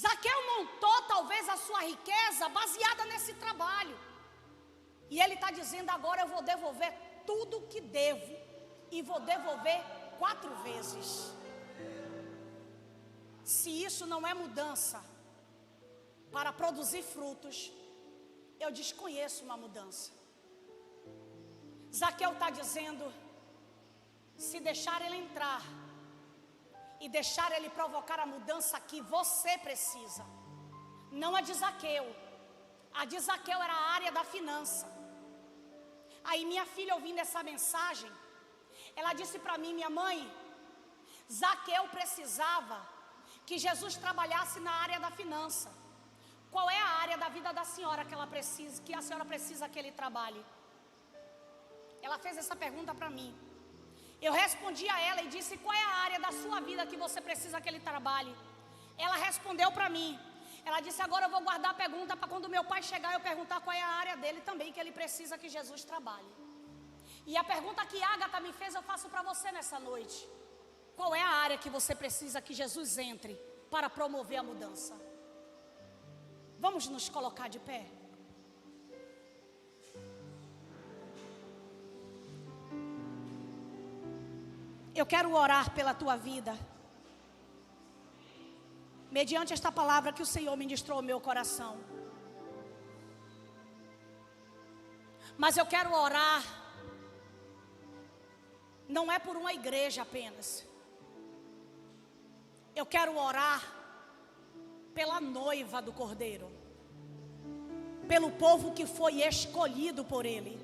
Zaqueu montou talvez a sua riqueza baseada nesse trabalho. E ele está dizendo: agora eu vou devolver tudo o que devo, e vou devolver 4 vezes. Se isso não é mudança para produzir frutos, eu desconheço uma mudança. Zaqueu está dizendo: se deixar ele entrar e deixar ele provocar a mudança que você precisa, não a de Zaqueu. A de Zaqueu era a área da finança. Aí minha filha, ouvindo essa mensagem, ela disse para mim: minha mãe, Zaqueu precisava que Jesus trabalhasse na área da finança. Qual é a área da vida da senhora que a senhora precisa que ele trabalhe? Ela fez essa pergunta para mim. Eu respondi a ela e disse: qual é a área da sua vida que você precisa que ele trabalhe? Ela respondeu para mim: Ela disse: agora eu vou guardar a pergunta para quando meu pai chegar eu perguntar qual é a área dele também, que ele precisa que Jesus trabalhe. E a pergunta que Ágata me fez eu faço para você nessa noite: qual é a área que você precisa que Jesus entre para promover a mudança? Vamos nos colocar de pé. Eu quero orar pela tua vida, mediante esta palavra que o Senhor ministrou ao meu coração. Mas eu quero orar, não é por uma igreja apenas. Eu quero orar pela noiva do Cordeiro, pelo povo que foi escolhido por Ele.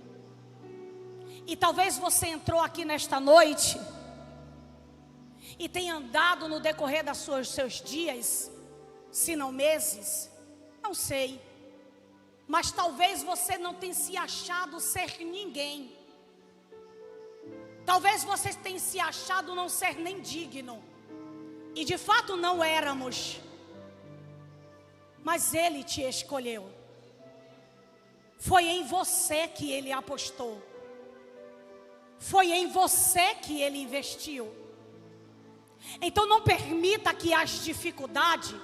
E talvez você entrou aqui nesta noite e tem andado no decorrer dos seus dias, se não meses, não sei, mas talvez você não tenha se achado ser ninguém. Talvez você tenha se achado não ser nem digno, e de fato não éramos, mas Ele te escolheu. Foi em você que Ele apostou, foi em você que Ele investiu. Então não permita que as dificuldades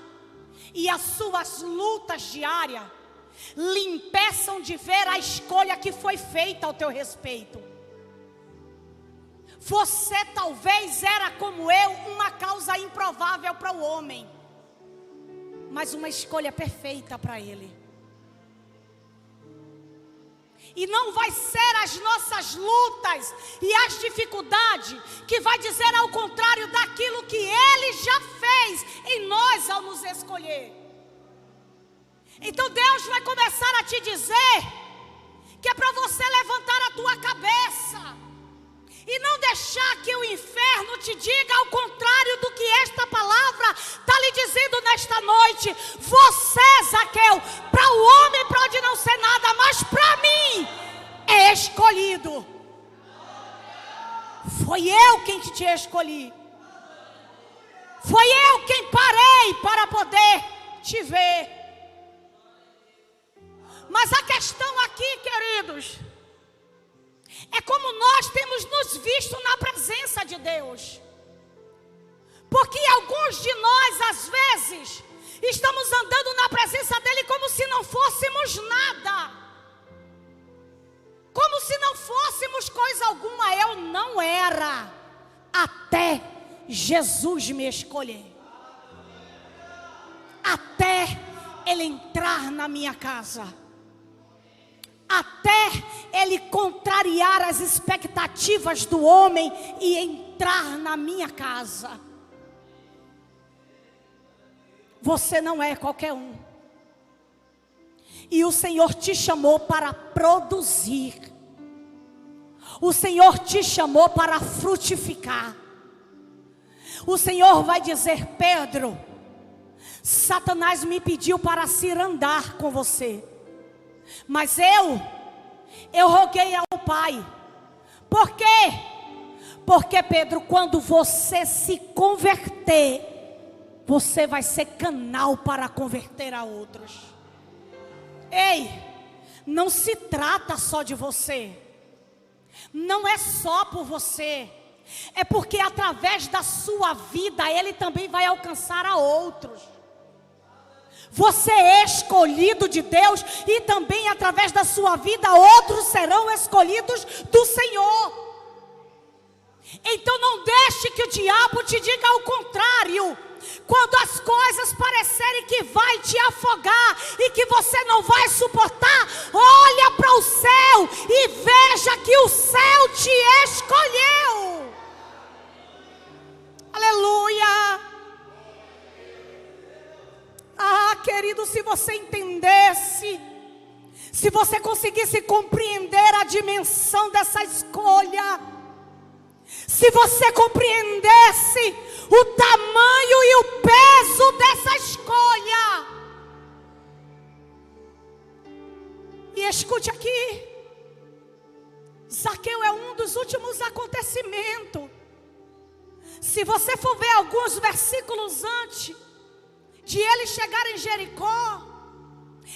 e as suas lutas diárias lhe impeçam de ver a escolha que foi feita ao teu respeito. Você talvez era como eu, uma causa improvável para o homem, mas uma escolha perfeita para Ele. E não vai ser as nossas lutas e as dificuldades que vai dizer ao contrário daquilo que Ele já fez em nós ao nos escolher. Então Deus vai começar a te dizer que é para você levantar a tua cabeça e não deixar que o inferno te diga ao contrário do que esta palavra está lhe dizendo nesta noite. Você, Zaqueu, para o homem pode não ser nada, mas para mim é escolhido. Foi eu quem te escolhi. Foi eu quem parei para poder te ver. Mas a questão aqui, queridos, é como nós temos nos visto na presença de Deus. Porque alguns de nós, às vezes, estamos andando na presença dEle como se não fôssemos nada. Como se não fôssemos coisa alguma. Eu não era, até Jesus me escolher. Até Ele entrar na minha casa. Até Ele contrariar as expectativas do homem e entrar na minha casa. Você não é qualquer um. E o Senhor te chamou para produzir. O Senhor te chamou para frutificar. O Senhor vai dizer: Pedro, Satanás me pediu para cirandar com você, mas eu roguei ao Pai. Por quê? Porque, Pedro, quando você se converter, você vai ser canal para converter a outros. Ei, não se trata só de você. Não é só por você. É porque através da sua vida Ele também vai alcançar a outros. Você é escolhido de Deus e também através da sua vida outros serão escolhidos do Senhor. Então não deixe que o diabo te diga ao contrário. Quando as coisas parecerem que vai te afogar e que você não vai suportar, olha para o céu e veja que o céu te escolheu. Aleluia. Ah, querido, se você entendesse, se você conseguisse compreender a dimensão dessa escolha, se você compreendesse o tamanho e o peso dessa escolha. E escute aqui, Zaqueu é um dos últimos acontecimentos. Se você for ver alguns versículos antes, de ele chegar em Jericó,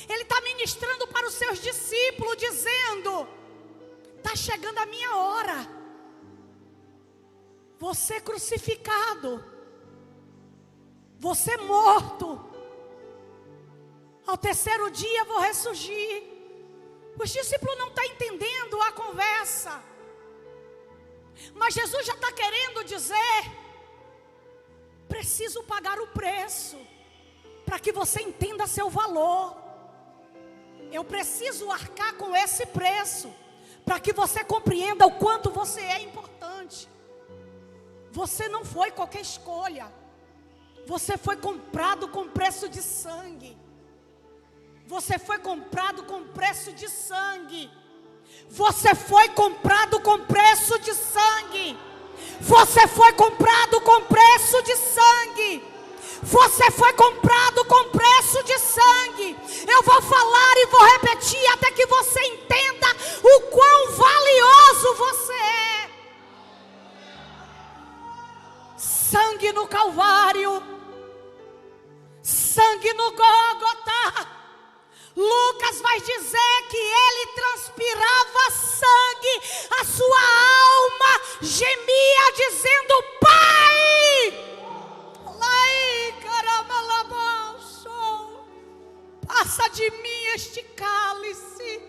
ele está ministrando para os seus discípulos, dizendo: está chegando a minha hora. Você crucificado, você morto, ao terceiro dia vou ressurgir. Os discípulos não estão entendendo a conversa, mas Jesus já está querendo dizer: preciso pagar o preço para que você entenda seu valor. Eu preciso arcar com esse preço para que você compreenda o quanto você é importante. Você não foi qualquer escolha. Você foi comprado com preço de sangue. Você foi comprado com preço de sangue. Você foi comprado com preço de sangue. Você foi comprado com preço de sangue. Você foi comprado com preço de sangue. Eu vou falar e vou repetir até que você entenda o quão valioso você é. Sangue no Calvário, sangue no Gólgota. Lucas vai dizer que ele transpirava sangue, a sua alma gemia dizendo: Pai, passa de mim este cálice.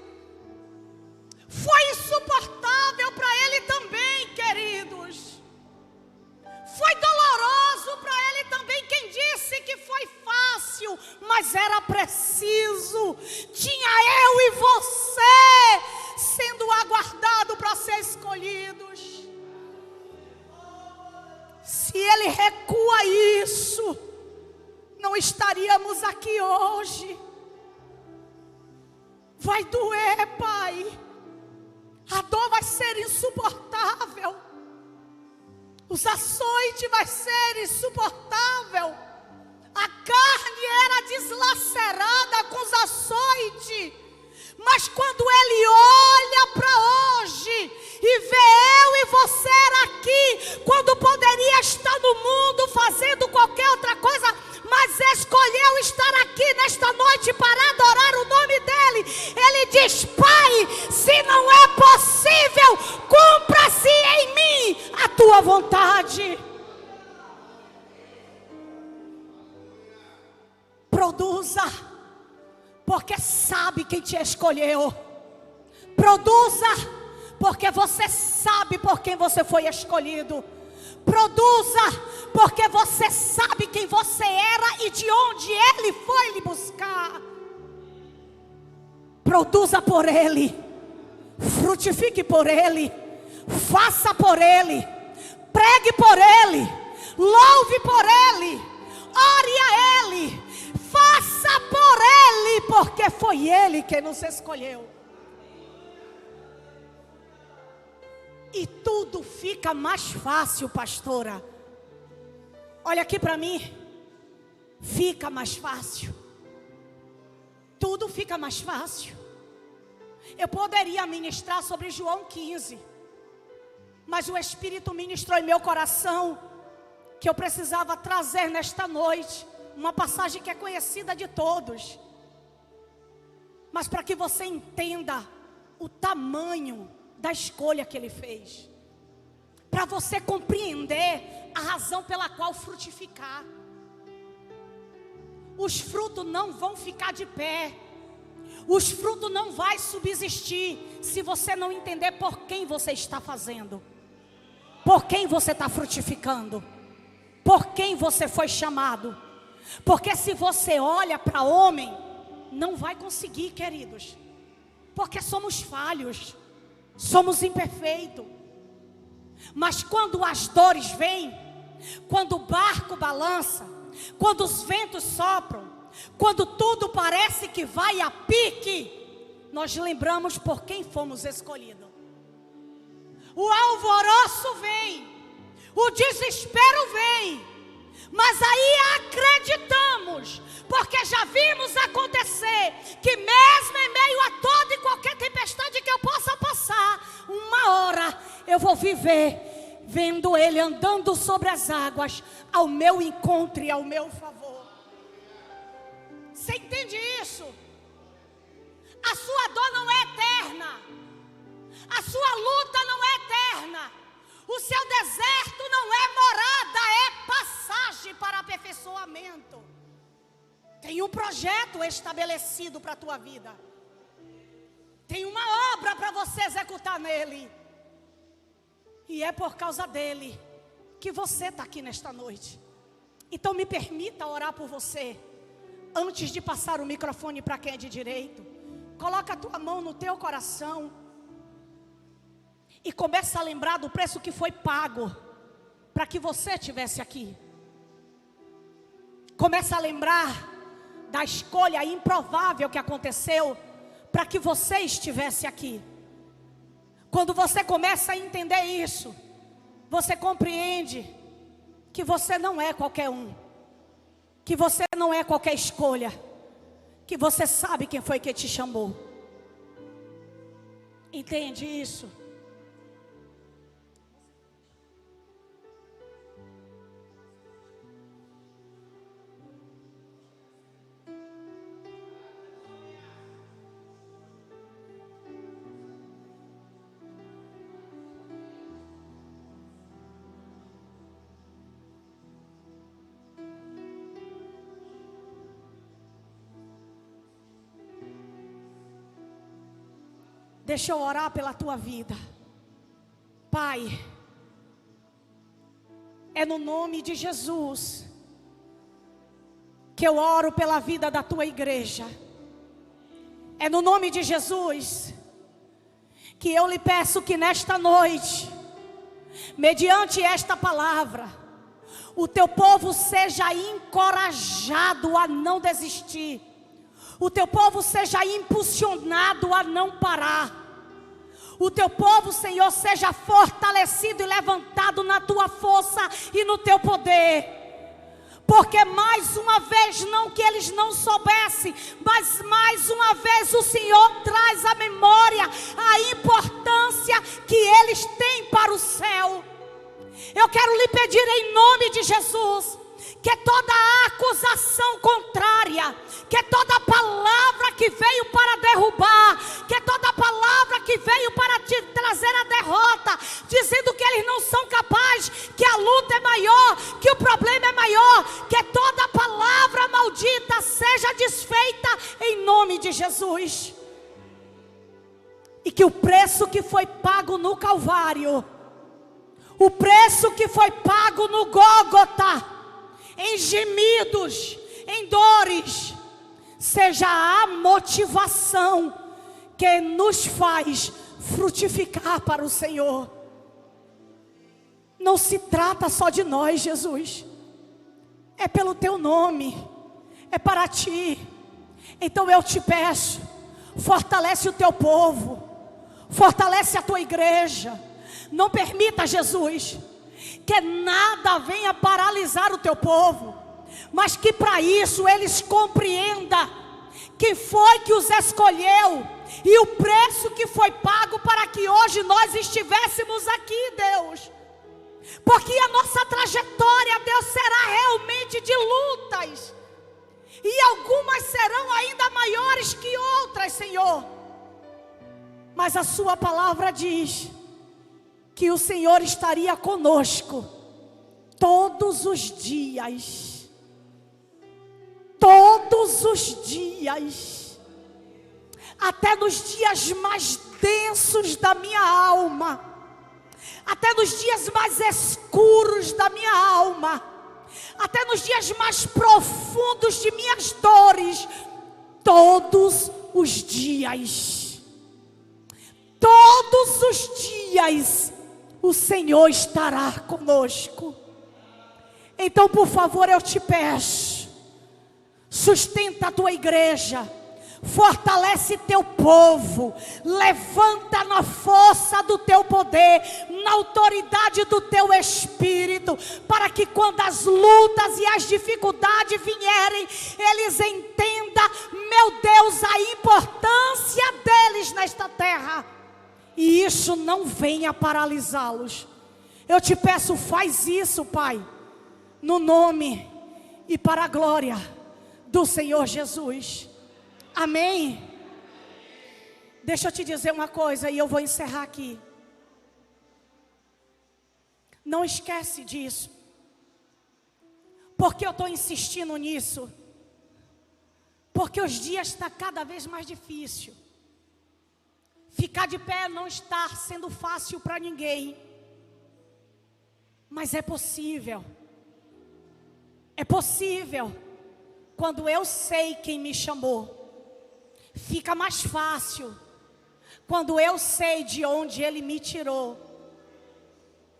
Foi insuportável para ele também, queridos. Foi doloroso para ele também. Quem disse que foi fácil? Mas era preciso. Tinha eu e você sendo aguardado para ser escolhidos. Se ele recua isso, não estaríamos aqui hoje. Vai doer, Pai. A dor vai ser insuportável. Os açoites vai ser insuportável. A carne era deslacerada com os açoites. Mas quando ele olha para hoje e vê eu e você aqui, quando poderia estar no mundo fazendo qualquer outra coisa, mas escolheu estar aqui nesta noite para adorar o nome dele, ele diz: Pai, se não é possível, cumpra-se em mim a tua vontade. Produza, porque sabe quem te escolheu. Produza, porque você sabe por quem você foi escolhido. Produza, porque você sabe quem você era e de onde ele foi lhe buscar. Produza por ele, frutifique por ele, faça por ele, pregue por ele, louve por ele, ore a ele, faça por ele, porque foi ele que nos escolheu. E tudo fica mais fácil, pastora. Olha aqui para mim. Fica mais fácil. Tudo fica mais fácil. Eu poderia ministrar sobre João 15, mas o Espírito ministrou em meu coração que eu precisava trazer nesta noite uma passagem que é conhecida de todos, mas para que você entenda o tamanho da escolha que ele fez, para você compreender a razão pela qual frutificar. Os frutos não vão ficar de pé, os frutos não vão subsistir se você não entender por quem você está fazendo, por quem você está frutificando, por quem você foi chamado. Porque se você olha para homem, não vai conseguir, queridos, porque somos falhos, somos imperfeitos. Mas quando as dores vêm, quando o barco balança, quando os ventos sopram, quando tudo parece que vai a pique, nós lembramos por quem fomos escolhidos. O alvoroço vem, o desespero vem, mas aí acreditamos, porque já vimos acontecer que mesmo em meio a toda e qualquer tempestade que eu possa passar, uma hora eu vou viver vendo ele andando sobre as águas ao meu encontro e ao meu favor. Você entende isso? A sua dor não é eterna. A sua luta não é eterna. O seu deserto não é morada, é passagem para aperfeiçoamento. Tem um projeto estabelecido para a tua vida. Tem uma obra para você executar nele. E é por causa dele que você está aqui nesta noite. Então me permita orar por você. Antes de passar o microfone para quem é de direito, coloca a tua mão no teu coração e começa a lembrar do preço que foi pago para que você estivesse aqui. Começa a lembrar da escolha improvável que aconteceu para que você estivesse aqui. Quando você começa a entender isso, você compreende que você não é qualquer um, que você não é qualquer escolha, que você sabe quem foi que te chamou. Entende isso? Deixa eu orar pela tua vida. Pai, é no nome de Jesus que eu oro pela vida da tua igreja. É no nome de Jesus que eu lhe peço que nesta noite, mediante esta palavra, o teu povo seja encorajado a não desistir. O teu povo seja impulsionado a não parar. O teu povo, Senhor, seja fortalecido e levantado na tua força e no teu poder. Porque mais uma vez, não que eles não soubessem, mas mais uma vez o Senhor traz à memória a importância que eles têm para o céu. Eu quero lhe pedir em nome de Jesus, que toda acusação contrária, que toda palavra que veio para derrubar, que toda palavra que veio para te trazer a derrota, dizendo que eles não são capazes, que a luta é maior, que o problema é maior, que toda palavra maldita seja desfeita em nome de Jesus. E que o preço que foi pago no Calvário, o preço que foi pago no Gólgota, em gemidos, em dores, seja a motivação que nos faz frutificar para o Senhor. Não se trata só de nós, Jesus. É pelo teu nome, é para ti. Então eu te peço, fortalece o teu povo, fortalece a tua igreja. Não permita, Jesus, que nada venha paralisar o teu povo, mas que para isso eles compreendam quem foi que os escolheu e o preço que foi pago para que hoje nós estivéssemos aqui, Deus. Porque a nossa trajetória, Deus, será realmente de lutas, e algumas serão ainda maiores que outras, Senhor. Mas a sua palavra diz que o Senhor estaria conosco todos os dias. Todos os dias. Até nos dias mais densos da minha alma. Até nos dias mais escuros da minha alma. Até nos dias mais profundos de minhas dores. Todos os dias. Todos os dias o Senhor estará conosco. Então, por favor, eu te peço, sustenta a tua igreja, fortalece teu povo, levanta na força do teu poder, na autoridade do teu Espírito, para que quando as lutas e as dificuldades vierem, eles entendam, meu Deus, a importância deles nesta terra. E isso não venha paralisá-los. Eu te peço, faz isso, Pai, no nome e para a glória do Senhor Jesus. Amém? Deixa eu te dizer uma coisa e eu vou encerrar aqui. Não esquece disso. Porque eu estou insistindo nisso? Porque os dias estão cada vez mais difíceis. Ficar de pé não está sendo fácil para ninguém. Mas é possível. É possível. Quando eu sei quem me chamou. Fica mais fácil. Quando eu sei de onde Ele me tirou.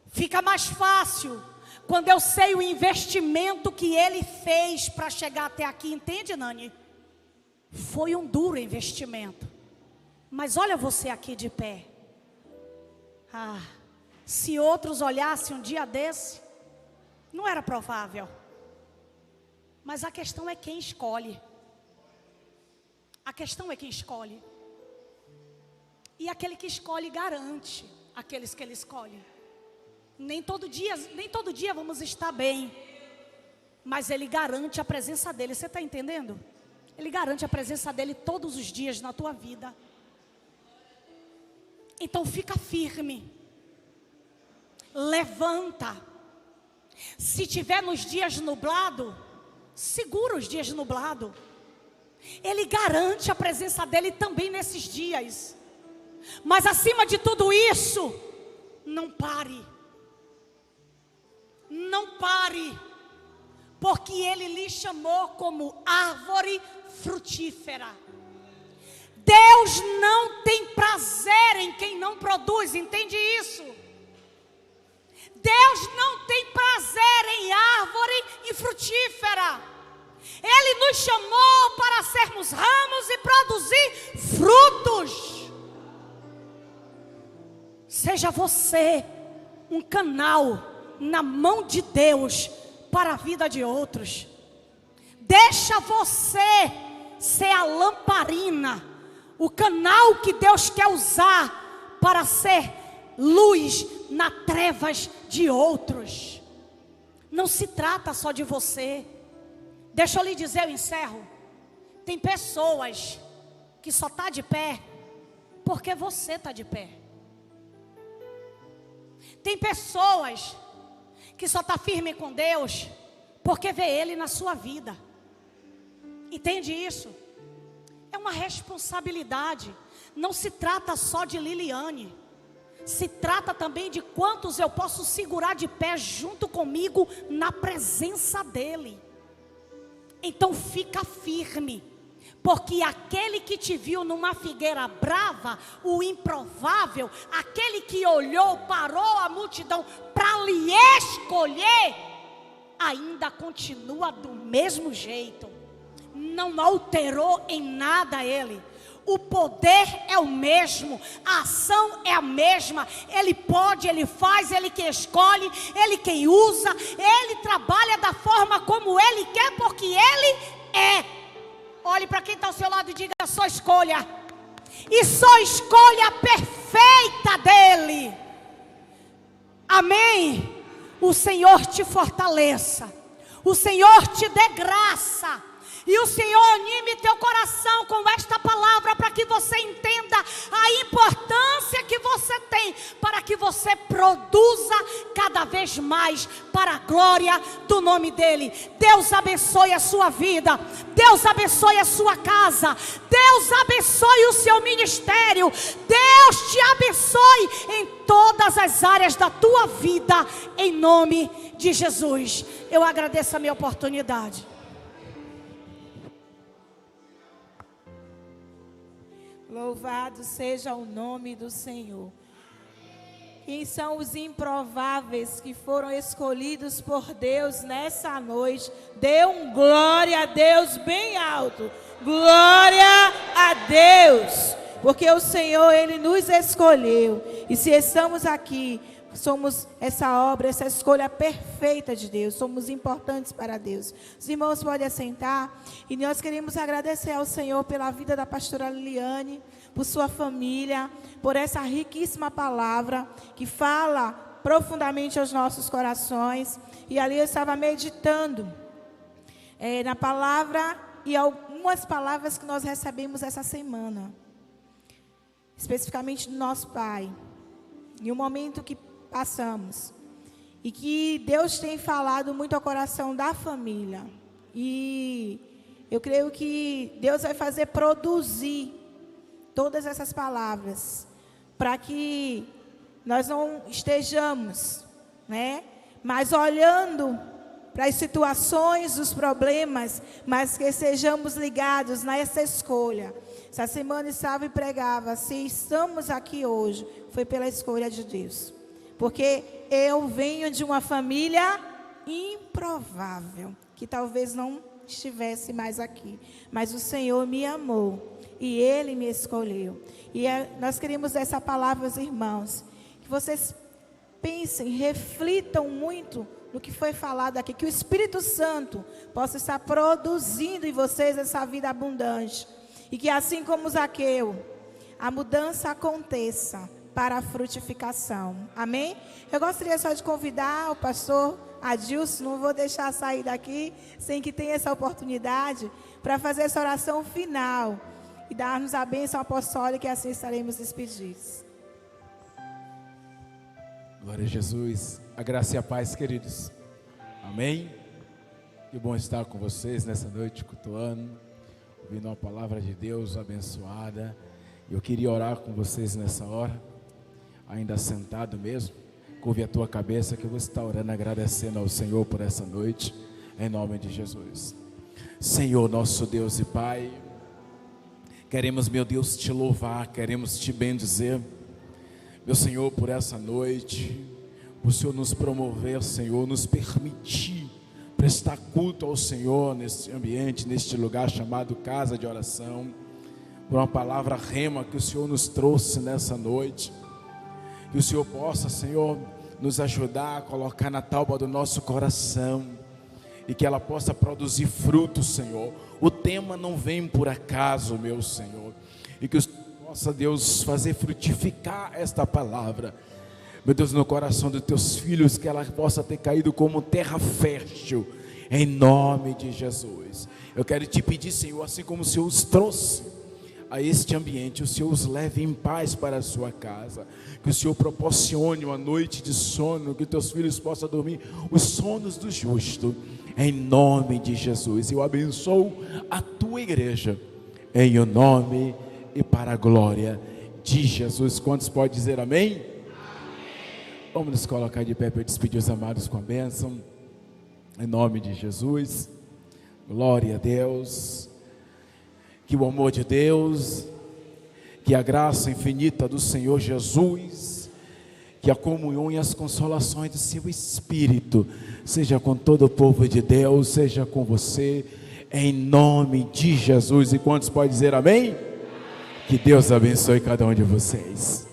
Fica mais fácil. Quando eu sei o investimento que Ele fez para chegar até aqui. Entende, Nani? Foi um duro investimento. Mas olha você aqui de pé. Se outros olhassem um dia desse, não era provável. Mas a questão é quem escolhe. A questão é quem escolhe. E aquele que escolhe garante aqueles que Ele escolhe. Nem todo dia vamos estar bem. Mas Ele garante a presença dEle. Você está entendendo? Ele garante a presença dEle todos os dias na tua vida. Então fica firme. Levanta. Se tiver nos dias nublado, segura os dias nublado. Ele garante a presença dEle também nesses dias. Mas acima de tudo isso, não pare. Não pare. Porque Ele lhe chamou como árvore frutífera. Deus não tem prazer em quem não produz, entende isso? Deus não tem prazer em árvore infrutífera. Ele nos chamou para sermos ramos e produzir frutos. Seja você um canal na mão de Deus para a vida de outros. Deixa você ser a lamparina, o canal que Deus quer usar para ser luz nas trevas de outros. Não se trata só de você. Deixa eu lhe dizer, eu encerro. Tem pessoas que só estão de pé porque você está de pé. Tem pessoas que só está firme com Deus porque vê Ele na sua vida. Entende isso? É uma responsabilidade. Não se trata só de Liliane. Se trata também de quantos eu posso segurar de pé junto comigo na presença dEle. Então fica firme. Porque aquele que te viu numa figueira brava, o improvável, aquele que olhou, parou a multidão para lhe escolher, ainda continua do mesmo jeito. Não alterou em nada Ele. O poder é o mesmo, a ação é a mesma. Ele pode, Ele faz, Ele que escolhe, Ele quem usa, Ele trabalha da forma como Ele quer, porque Ele é. Olhe para quem está ao seu lado e diga: só escolha. E só escolha perfeita dEle. Amém? O Senhor te fortaleça. O Senhor te dê graça. E o Senhor anime teu coração com esta palavra para que você entenda a importância que você tem, para que você produza cada vez mais para a glória do nome dEle. Deus abençoe a sua vida. Deus abençoe a sua casa. Deus abençoe o seu ministério. Deus te abençoe em todas as áreas da tua vida, em nome de Jesus. Eu agradeço a minha oportunidade. Louvado seja o nome do Senhor. Quem são os improváveis que foram escolhidos por Deus nessa noite? Dê um glória a Deus bem alto. Glória a Deus. Porque o Senhor, Ele nos escolheu. E se estamos aqui, somos essa obra, essa escolha perfeita de Deus. Somos importantes para Deus. Os irmãos podem assentar. E nós queremos agradecer ao Senhor pela vida da pastora Liliane, por sua família, por essa riquíssima palavra que fala profundamente aos nossos corações. E ali eu estava meditando na palavra e algumas palavras que nós recebemos essa semana, especificamente do nosso Pai, e o momento que passamos, e que Deus tem falado muito ao coração da família, e eu creio que Deus vai fazer produzir todas essas palavras, para que nós não estejamos, mas olhando para as situações, os problemas, mas que sejamos ligados nessa escolha. Essa semana estava e pregava, se estamos aqui hoje, foi pela escolha de Deus. Porque eu venho de uma família improvável, que talvez não estivesse mais aqui. Mas o Senhor me amou e Ele me escolheu. E nós queremos essa palavra aos irmãos, que vocês pensem, reflitam muito no que foi falado aqui, que o Espírito Santo possa estar produzindo em vocês essa vida abundante. E que assim como Zaqueu, a mudança aconteça para a frutificação. Amém? Eu gostaria só de convidar o pastor Adilson, não vou deixar sair daqui sem que tenha essa oportunidade, para fazer essa oração final e dar-nos a bênção apostólica, e assim estaremos despedidos. Glória a Jesus, a graça e a paz, queridos. Amém? Que bom estar com vocês nessa noite, cultuando, ouvindo uma palavra de Deus abençoada. Eu queria orar com vocês nessa hora, ainda sentado mesmo. Curve a tua cabeça, que eu vou estar orando, agradecendo ao Senhor por essa noite, em nome de Jesus. Senhor, nosso Deus e Pai, queremos, meu Deus, te louvar, queremos te bendizer, meu Senhor, por essa noite, por o Senhor nos promover, Senhor, nos permitir prestar culto ao Senhor neste ambiente, neste lugar chamado casa de oração, por uma palavra rema que o Senhor nos trouxe nessa noite. Que o Senhor possa, Senhor, nos ajudar a colocar na tábua do nosso coração, e que ela possa produzir frutos, Senhor. O tema não vem por acaso, meu Senhor, e que o Senhor possa, Deus, fazer frutificar esta palavra, meu Deus, no coração dos teus filhos, que ela possa ter caído como terra fértil, em nome de Jesus. Eu quero te pedir, Senhor, assim como o Senhor os trouxe a este ambiente, o Senhor os leve em paz para a sua casa, que o Senhor proporcione uma noite de sono, que teus filhos possam dormir os sonos do justo, em nome de Jesus. Eu abençoo a tua igreja, em o nome e para a glória de Jesus. Quantos podem dizer amém? Amém. Vamos nos colocar de pé para despedir os amados com a bênção, em nome de Jesus. Glória a Deus. Que o amor de Deus, que a graça infinita do Senhor Jesus, que a comunhão e as consolações do seu Espírito seja com todo o povo de Deus, seja com você, em nome de Jesus. E quantos podem dizer amém? Que Deus abençoe cada um de vocês.